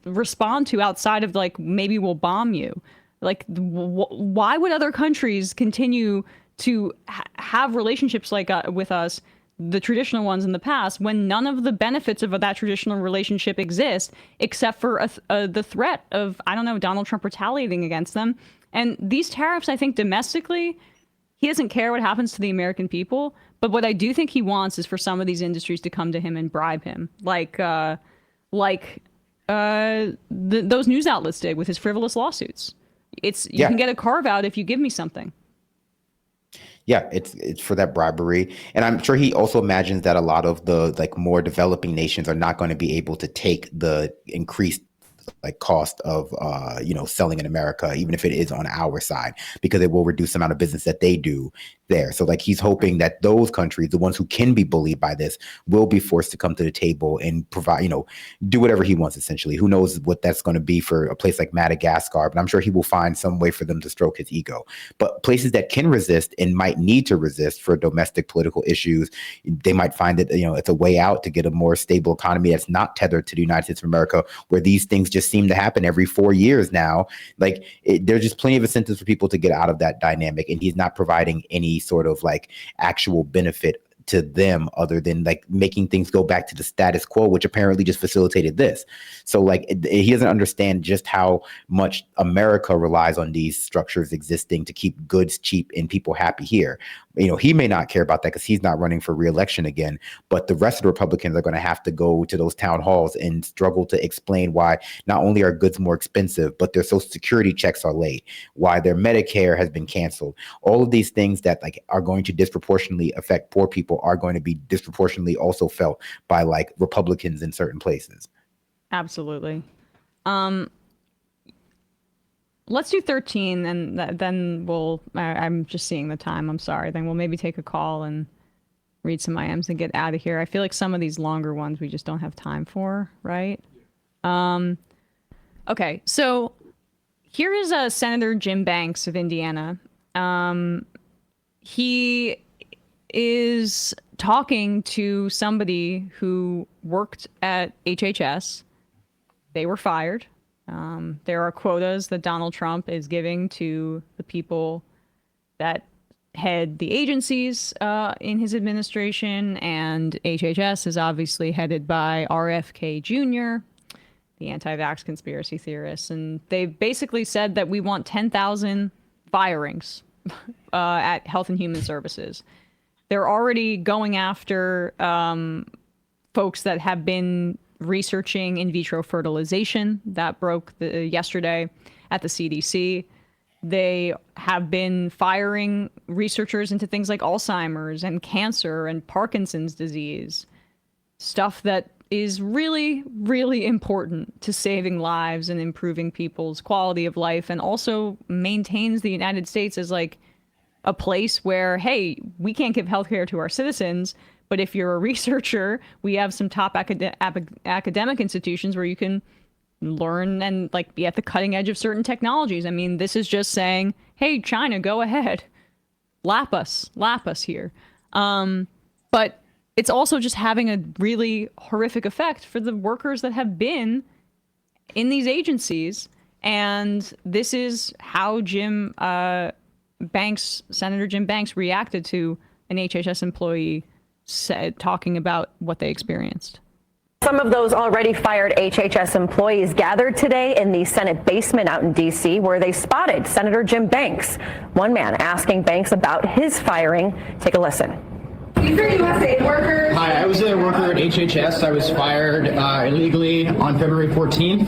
respond to outside of like, maybe we'll bomb you? Like, why would other countries continue to have relationships like with us, the traditional ones in the past, when none of the benefits of that traditional relationship exist, except for the threat of, I don't know, Donald Trump retaliating against them? And these tariffs, I think domestically, he doesn't care what happens to the American people. But what I do think he wants is for some of these industries to come to him and bribe him, like those news outlets did with his frivolous lawsuits. You can get a carve out if you give me something. Yeah, it's for that bribery. And I'm sure he also imagines that a lot of the like more developing nations are not going to be able to take the increased like cost of selling in America, even if it is on our side, because it will reduce the amount of business that they do there. So like he's hoping that those countries, the ones who can be bullied by this, will be forced to come to the table and provide, do whatever he wants essentially. Who knows what that's going to be for a place like Madagascar, but I'm sure he will find some way for them to stroke his ego. But places that can resist and might need to resist for domestic political issues, they might find that it's a way out to get a more stable economy that's not tethered to the United States of America, where these things just seem to happen every 4 years now. Like there's just plenty of incentives for people to get out of that dynamic, and he's not providing any sort of like actual benefit to them other than like making things go back to the status quo, which apparently just facilitated this. So like he doesn't understand just how much America relies on these structures existing to keep goods cheap and people happy here. He may not care about that because he's not running for re-election again, but the rest of the Republicans are going to have to go to those town halls and struggle to explain why not only are goods more expensive, but their Social Security checks are late, why their Medicare has been canceled. All of these things that like are going to disproportionately affect poor people are going to be disproportionately also felt by like Republicans in certain places. Absolutely. Let's do 13, and then we'll. I'm just seeing the time. I'm sorry. Then we'll maybe take a call and read some IMs and get out of here. I feel like some of these longer ones we just don't have time for, right? Okay, so here is Senator Jim Banks of Indiana. He is talking to somebody who worked at HHS. They were fired. There are quotas that Donald Trump is giving to the people that head the agencies in his administration, and HHS is obviously headed by RFK Jr., the anti-vax conspiracy theorists. And they've basically said that we want 10,000 firings at Health and Human Services. They're already going after folks that have been researching in vitro fertilization. That broke yesterday at the CDC. They have been firing researchers into things like Alzheimer's and cancer and Parkinson's disease, stuff that is really, really important to saving lives and improving people's quality of life, and also maintains the United States as like a place where, hey, we can't give healthcare to our citizens, but if you're a researcher, we have some top academic institutions where you can learn and like be at the cutting edge of certain technologies. I mean, this is just saying, hey, China, go ahead, lap us here. But it's also just having a really horrific effect for the workers that have been in these agencies. And this is how Senator Jim Banks reacted to an HHS employee talking about what they experienced. Some of those already fired HHS employees gathered today in the Senate basement out in D.C., where they spotted Senator Jim Banks. One man asking Banks about his firing. Take a listen. USA worker. Hi, I was a worker at HHS. I was fired illegally on February 14th.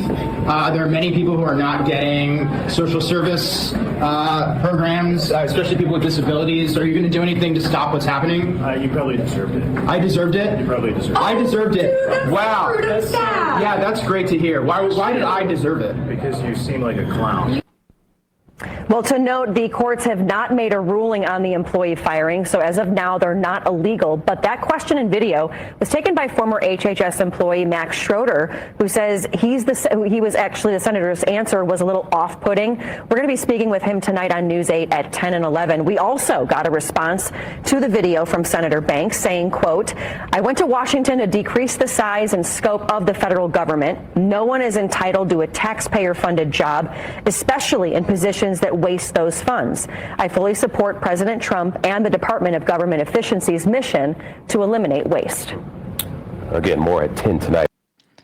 There are many people who are not getting social service programs, especially people with disabilities. Are you going to do anything to stop what's happening? You probably deserved it. I deserved it? You probably deserved it. I deserved it. Wow. That's yeah, that's great to hear. Why did I deserve it? Because you seem like a clown. Well, to note, the courts have not made a ruling on the employee firing, so as of now, they're not illegal. But that question and video was taken by former HHS employee Max Schroeder, who says he was actually the senator's answer was a little off-putting. We're going to be speaking with him tonight on News 8 at 10 and 11. We also got a response to the video from Senator Banks saying, quote, "I went to Washington to decrease the size and scope of the federal government. No one is entitled to a taxpayer-funded job, especially in positions that waste those funds. I fully support President Trump and the Department of Government Efficiency's mission to eliminate waste." Again, more at 10 tonight.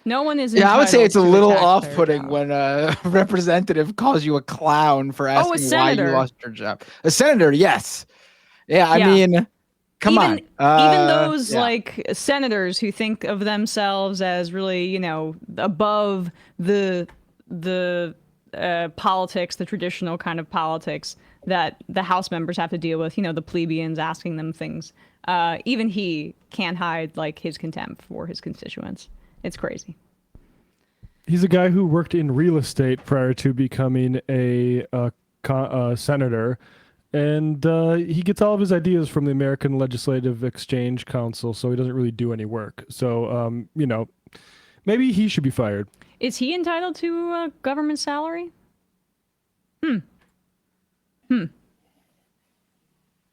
No one is. Yeah, I would say it's a little taxpayer off-putting job. when a representative calls you a clown for asking why you senator. lost your job. A senator, yes. Yeah, I Yeah. mean, come on. Even those yeah. like senators who think of themselves as really, above the politics, the traditional kind of politics that the House members have to deal with, the plebeians asking them things. Even he can't hide like his contempt for his constituents. It's crazy. He's a guy who worked in real estate prior to becoming a senator, and he gets all of his ideas from the American Legislative Exchange Council, so he doesn't really do any work. So, maybe he should be fired. Is he entitled to a government salary?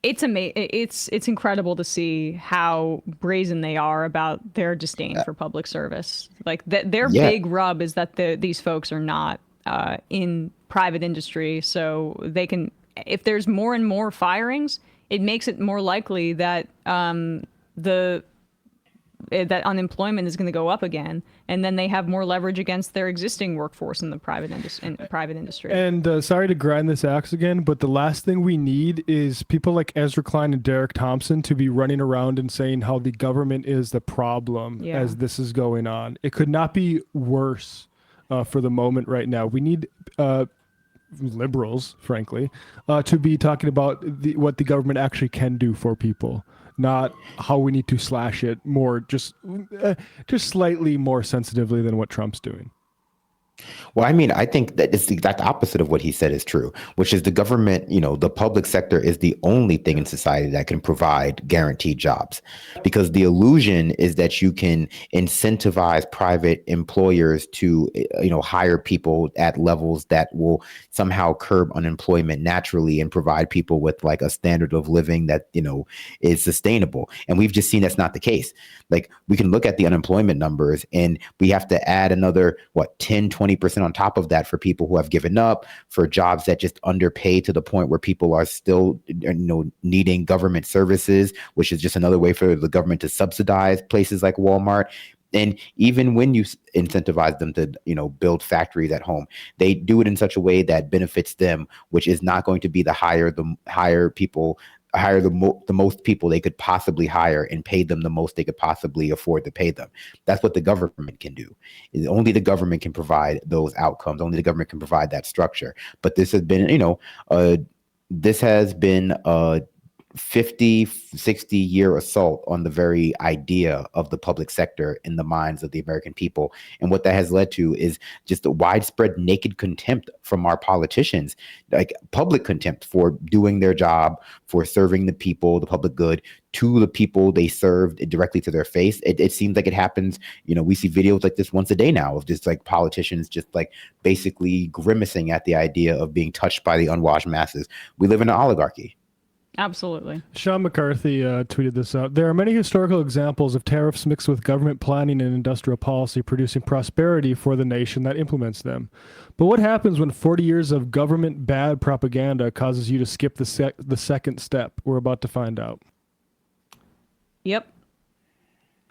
It's incredible to see how brazen they are about their disdain for public service. Like their big rub is that these folks are not in private industry, so they can. If there's more and more firings, it makes it more likely that that unemployment is going to go up again, and then they have more leverage against their existing workforce in the private industry. And sorry to grind this axe again, but the last thing we need is people like Ezra Klein and Derek Thompson to be running around and saying how the government is the problem as this is going on. It could not be worse for the moment right now. We need liberals, frankly, to be talking about what the government actually can do for people. Not how we need to slash it more, just slightly more sensitively than what Trump's doing. Well, I mean, I think that it's the exact opposite of what he said is true, which is the government, the public sector is the only thing in society that can provide guaranteed jobs, because the illusion is that you can incentivize private employers to, hire people at levels that will somehow curb unemployment naturally and provide people with like a standard of living that, is sustainable. And we've just seen that's not the case. Like we can look at the unemployment numbers and we have to add another, 10, 20% on top of that for people who have given up, for jobs that just underpay to the point where people are still, needing government services, which is just another way for the government to subsidize places like Walmart. And even when you incentivize them to, build factories at home, they do it in such a way that benefits them, which is not going to be hire the most people they could possibly hire and pay them the most they could possibly afford to pay them. That's what the government can do. Only the government can provide those outcomes. Only the government can provide that structure. But this has been, a 50, 60-year assault on the very idea of the public sector in the minds of the American people. And what that has led to is just a widespread naked contempt from our politicians, like public contempt for doing their job, for serving the people, the public good, to the people they served directly to their face. It seems like it happens, we see videos like this once a day now of just like politicians just like basically grimacing at the idea of being touched by the unwashed masses. We live in an oligarchy. Absolutely. Sean McCarthy tweeted this out. There are many historical examples of tariffs mixed with government planning and industrial policy producing prosperity for the nation that implements them. But what happens when 40 years of government bad propaganda causes you to skip the second step? We're about to find out. Yep.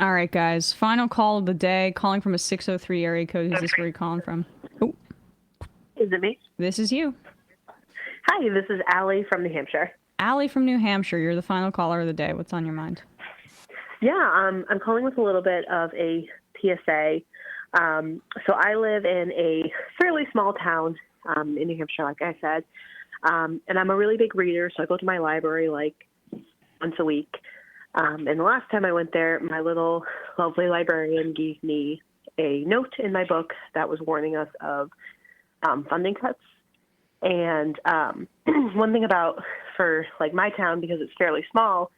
All right, guys. Final call of the day. Calling from a 603 area code. Who's this? Where are you calling from? Oh. Is it me? This is you. Hi, this is Allie from New Hampshire. Allie from New Hampshire. You're the final caller of the day. What's on your mind? Yeah, I'm calling with a little bit of a PSA. So I live in a fairly small town in New Hampshire, like I said, and I'm a really big reader, so I go to my library like once a week. And the last time I went there, my little lovely librarian gave me a note in my book that was warning us of funding cuts. And one thing about for like my town, because it's fairly small,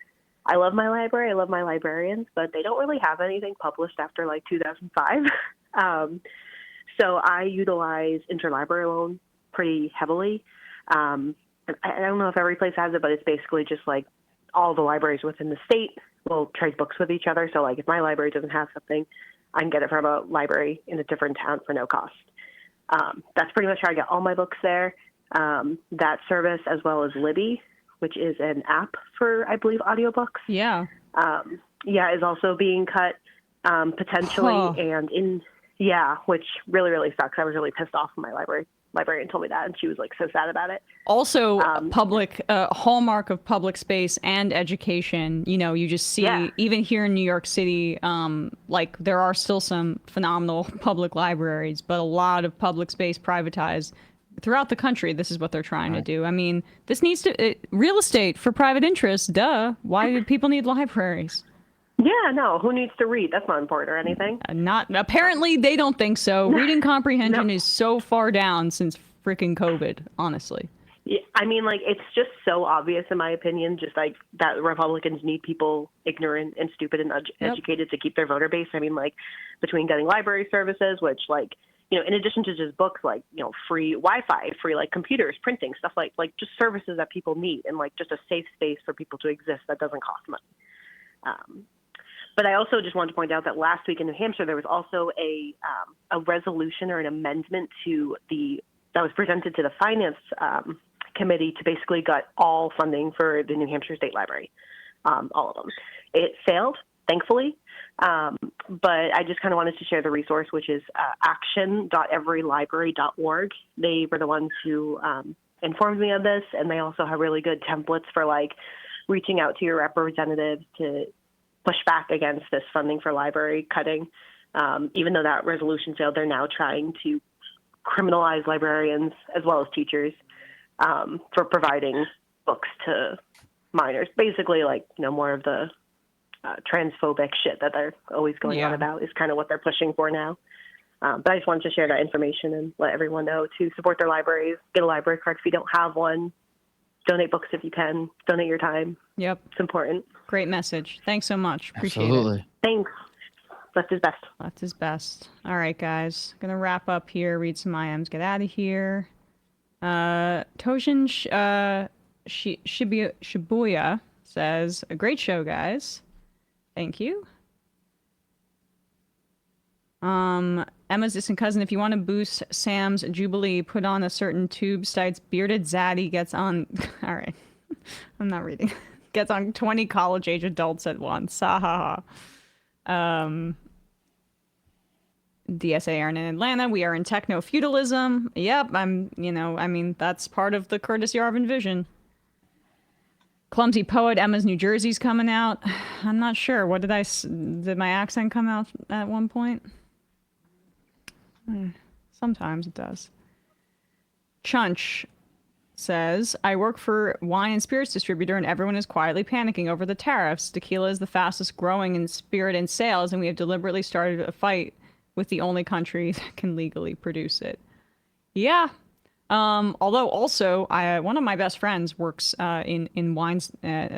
I love my library, I love my librarians, but they don't really have anything published after like 2005. So I utilize interlibrary loan pretty heavily. I don't know if every place has it, but it's basically just like all the libraries within the state will trade books with each other. So like if my library doesn't have something, I can get it from a library in a different town for no cost. That's pretty much how I get all my books there. That service, as well as Libby, which is an app for, I believe, audiobooks. Yeah. Is also being cut potentially. And which really, really sucks. I was really pissed off when my librarian told me that, and she was like so sad about it. Also, public hallmark of public space and education. You know, you just see even here in New York City, like there are still some phenomenal public libraries, but a lot of public space privatized throughout the country. This is what they're trying to do. I mean, this needs to real estate for private interests. Duh. Why do people need libraries? Yeah, no. Who needs to read? That's not important or anything. Not apparently they don't think so. Reading comprehension is so far down since freaking COVID. Honestly. Yeah, I mean, like it's just so obvious, in my opinion, just like that Republicans need people ignorant and stupid and educated to keep their voter base. I mean, like between getting library services, which like, you know, in addition to just books, like, you know, free Wi-Fi, free like computers, printing, stuff like just services that people need, and like just a safe space for people to exist that doesn't cost money. But I also just wanted to point out that last week in New Hampshire, there was also a resolution or an amendment that was presented to the Finance Committee to basically gut all funding for the New Hampshire State Library, all of them. It failed, thankfully. But I just kind of wanted to share the resource, which is action.everylibrary.org. They were the ones who informed me of this, and they also have really good templates for like reaching out to your representatives to push back against this funding for library cutting. Even though that resolution failed, they're now trying to criminalize librarians as well as teachers for providing books to minors. Basically, like, you know, more of the transphobic shit that they're always going on about is kind of what they're pushing for now. But I just wanted to share that information and let everyone know to support their libraries, get a library card if you don't have one, donate books if you can, donate your time. Yep. It's important. Great message. Thanks so much. Appreciate it. Thanks. Left is best. Left is best. All right, guys. Gonna wrap up here, read some IMs, get out of here. Toshin Shibuya says, a great show, guys. Thank you. Emma's distant cousin, if you want to boost Sam's Jubilee, put on a certain tube states bearded zaddy gets on. All right. I'm not reading. Gets on 20 college age adults at once. Ha ha ha. DSA aren't in Atlanta. We are in techno feudalism. Yep. I mean, that's part of the Curtis Yarvin vision. Clumsy Poet, Emma's New Jersey's coming out. I'm not sure. Did my accent come out at one point? Sometimes it does. Chunch says, I work for wine and spirits distributor and everyone is quietly panicking over the tariffs. Tequila is the fastest growing in spirit and sales, and we have deliberately started a fight with the only country that can legally produce it. Yeah. Although also, one of my best friends works in wine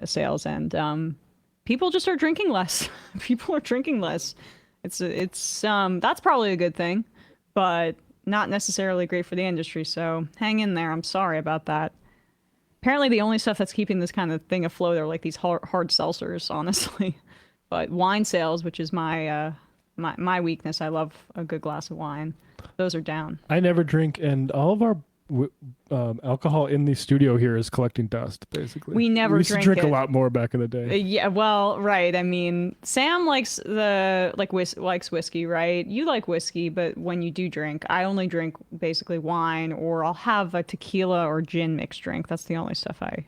sales, and people just are drinking less. People are drinking less. It's that's probably a good thing, but not necessarily great for the industry. So hang in there. I'm sorry about that. Apparently, the only stuff that's keeping this kind of thing afloat are like these hard seltzers, honestly. But wine sales, which is my my weakness, I love a good glass of wine. Those are down. I never drink, and all of our alcohol in the studio here is collecting dust. Basically, We never we used to drink drink a it. lot more back in the day. Yeah, well, right. I mean, Sam likes likes whiskey, right? You like whiskey, but when you do drink, I only drink basically wine, or I'll have a tequila or gin mixed drink. That's the only stuff I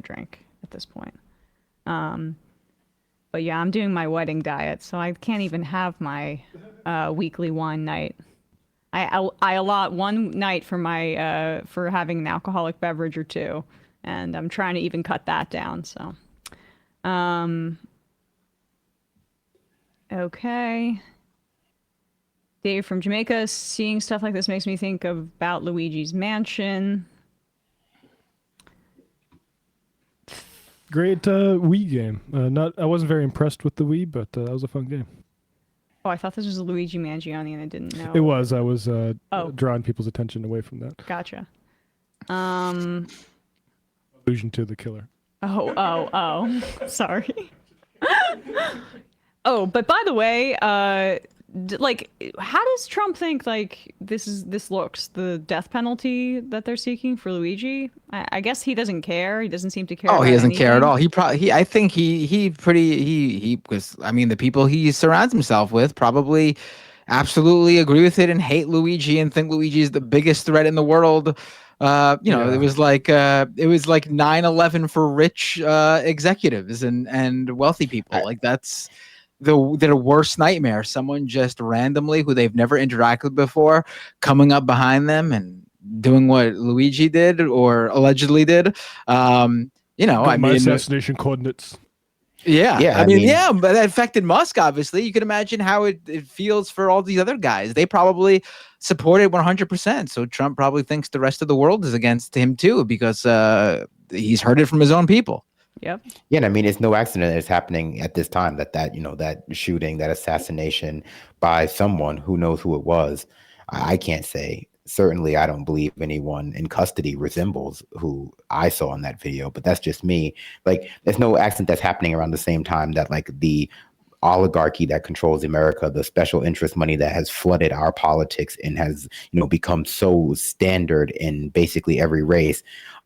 drink at this point. But yeah, I'm doing my wedding diet, so I can't even have my weekly wine night. I allot one night for my for having an alcoholic beverage or two, and I'm trying to even cut that down. So, okay. Dave from Jamaica, seeing stuff like this makes me think about Luigi's Mansion. Great Wii game. I wasn't very impressed with the Wii, but that was a fun game. Oh, I thought this was Luigi Mangione, and I didn't know. It was. I was Oh. drawing people's attention away from that. Gotcha. Allusion to the killer. Oh. Sorry. Oh, but by the way, like, how does Trump think like this looks the death penalty that they're seeking for Luigi? I guess he doesn't care. He doesn't seem to care. Oh, he about doesn't care at anything. all. I think he was. I mean, the people he surrounds himself with probably absolutely agree with it and hate Luigi and think Luigi is the biggest threat in the world. It was like 9/11 for rich executives and wealthy people. Like that's the worst nightmare. Someone just randomly who they've never interacted before coming up behind them and doing what Luigi did or allegedly did. My assassination coordinates. Yeah. Yeah, I I mean, mean- yeah, but that affected Musk, obviously. You can imagine how it feels for all these other guys. They probably supported 100%. So Trump probably thinks the rest of the world is against him too, because he's heard it from his own people. Yep. Yeah, and I mean, it's no accident that it's happening at this time, that shooting, that assassination by someone who knows who it was. I can't say. Certainly, I don't believe anyone in custody resembles who I saw in that video, but that's just me. Like, there's no accident that's happening around the same time that like the oligarchy that controls America, the special interest money that has flooded our politics and has, become so standard in basically every race,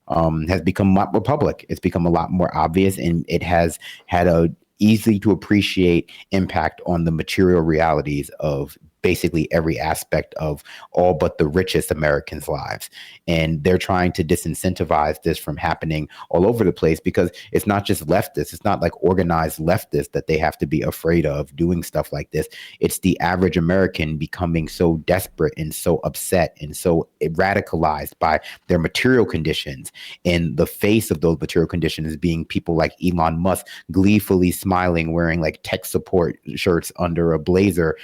has become more public. It's become a lot more obvious, and it has had a easy to appreciate impact on the material realities of basically every aspect of all but the richest Americans' lives. And they're trying to disincentivize this from happening all over the place, because it's not just leftists. It's not like organized leftists that they have to be afraid of doing stuff like this. It's the average American becoming so desperate and so upset and so radicalized by their material conditions. And the face of those material conditions being people like Elon Musk gleefully smiling, wearing like tech support shirts under a blazer,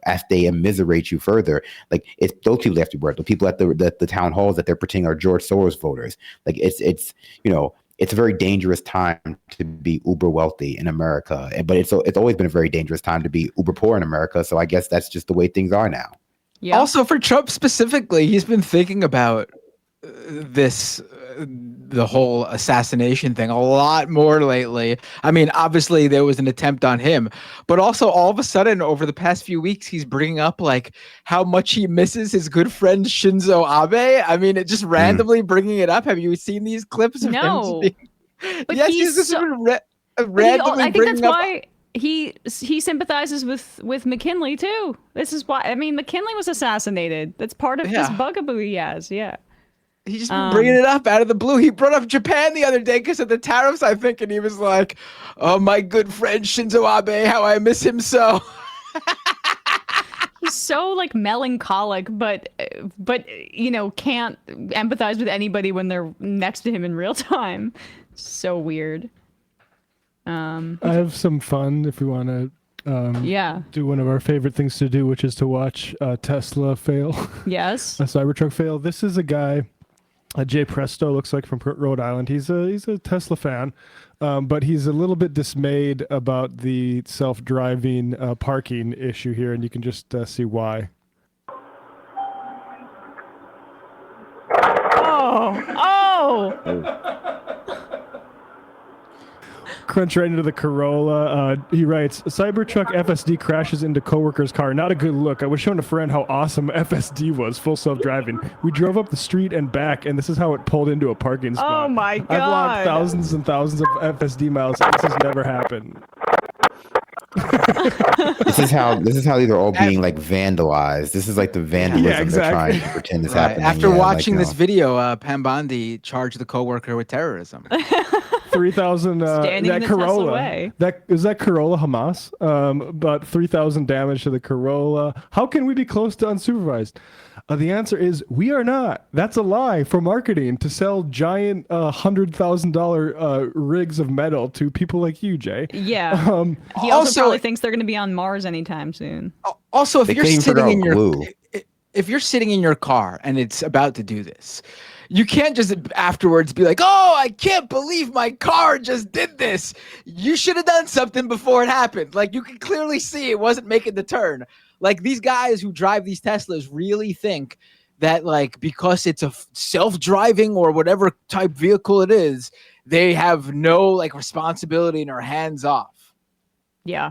as they immiserate you further. Like, it's those people that have to work. The people at the town halls that they're pretending are George Soros voters. Like, it's a very dangerous time to be uber wealthy in America, but it's always been a very dangerous time to be uber poor in America. So I guess that's just the way things are now. Yeah. Also, for Trump specifically, he's been thinking about the whole assassination thing a lot more lately. I mean, obviously there was an attempt on him, but also all of a sudden over the past few weeks, he's bringing up like how much he misses his good friend Shinzo Abe. I mean, it just randomly bringing it up. Have you seen these clips of No. him? But Yes, he's this so- has been But randomly I think bringing that's up. why he sympathizes with McKinley too. This is why. I mean, McKinley was assassinated. That's part of this Yeah. bugaboo he has. Yeah. He's just been bringing it up out of the blue. He brought up Japan the other day because of the tariffs, I think, and he was like, "Oh, my good friend Shinzo Abe, how I miss him so." He's so like melancholic, but can't empathize with anybody when they're next to him in real time. So weird. I have some fun if we want to Yeah. do one of our favorite things to do, which is to watch Tesla fail. Yes. A Cybertruck fail. This is a guy, Jay Presto, looks like, from Rhode Island. He's a Tesla fan, but he's a little bit dismayed about the self-driving parking issue here, and you can just see why. no. Crunch right into the Corolla. He writes, Cybertruck FSD crashes into coworker's car. Not a good look. I was showing a friend how awesome FSD was, full self-driving. We drove up the street and back, and this is how it pulled into a parking spot. Oh my God. I've logged thousands and thousands of FSD miles, and this has never happened. This is how these are all being like vandalized. This is like the vandalism they're trying to pretend is happening. After watching this video, Pam Bondi charged the coworker with terrorism. 3,000 that Corolla. That Corolla Hamas? About 3,000 damage to the Corolla. How can we be close to unsupervised? The answer is we are not. That's a lie for marketing to sell giant $100,000 rigs of metal to people like you, Jay. Yeah. He also probably thinks they're going to be on Mars anytime soon. Also, if you're sitting in your car and it's about to do this, you can't just afterwards be like, oh, I can't believe my car just did this. You should have done something before it happened. Like, you can clearly see it wasn't making the turn. Like, these guys who drive these Teslas really think that, like, because it's a self-driving or whatever type vehicle it is, they have no, like, responsibility and are hands off. Yeah.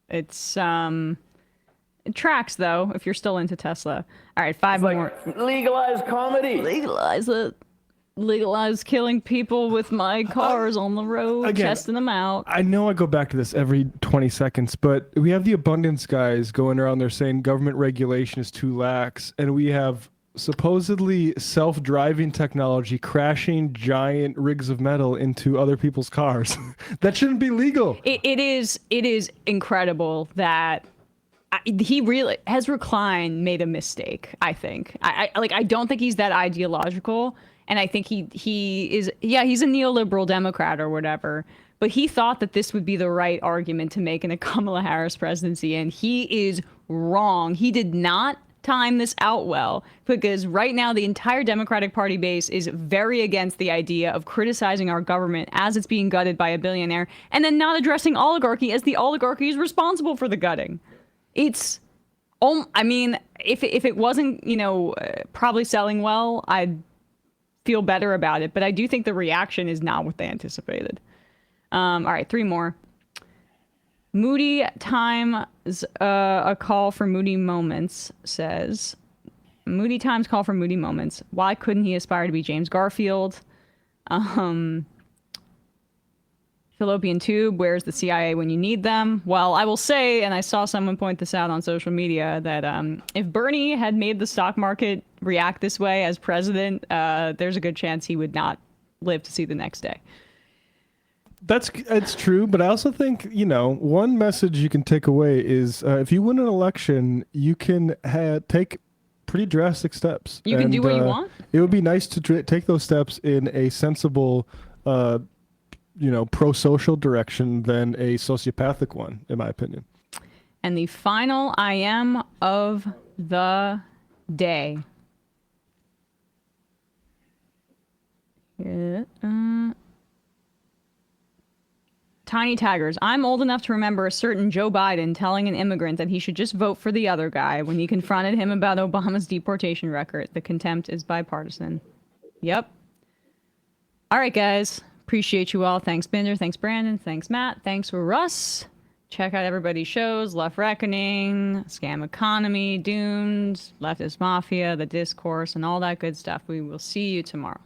It's, it tracks, though, if you're still into Tesla. All right, 5 more. Legalize comedy. Legalize it. Legalize killing people with my cars on the road, again, testing them out. I know I go back to this every 20 seconds, but we have the abundance guys going around there saying government regulation is too lax, and we have supposedly self-driving technology crashing giant rigs of metal into other people's cars. That shouldn't be legal. It is incredible that he really Ezra Klein made a mistake. I think I don't think he's that ideological, and I think he is. Yeah, he's a neoliberal Democrat or whatever, but he thought that this would be the right argument to make in a Kamala Harris presidency, and he is wrong. He did not time this out well, because right now the entire Democratic Party base is very against the idea of criticizing our government as it's being gutted by a billionaire, and then not addressing oligarchy as the oligarchy is responsible for the gutting. It's, I mean, if it wasn't, probably selling well, I'd feel better about it. But I do think the reaction is not what they anticipated. All right, 3 more. Moody Times, a call for Moody Moments says, Moody Times call for Moody Moments. Why couldn't he aspire to be James Garfield? Fallopian tube, where's the CIA when you need them? Well, I will say, and I saw someone point this out on social media, that if Bernie had made the stock market react this way as president, there's a good chance he would not live to see the next day. It's true, but I also think, one message you can take away is if you win an election, you can take pretty drastic steps. You can do what you want? It would be nice to take those steps in a sensible pro-social direction than a sociopathic one, in my opinion. And the final I am of the day. Tiny Taggers. I'm old enough to remember a certain Joe Biden telling an immigrant that he should just vote for the other guy when he confronted him about Obama's deportation record. The contempt is bipartisan. Yep. All right, guys. Appreciate you all. Thanks, Binder. Thanks, Brandon. Thanks, Matt. Thanks for Russ. Check out everybody's shows. Left Reckoning, Scam Economy, Doomed, Leftist Mafia, The Discourse, and all that good stuff. We will see you tomorrow.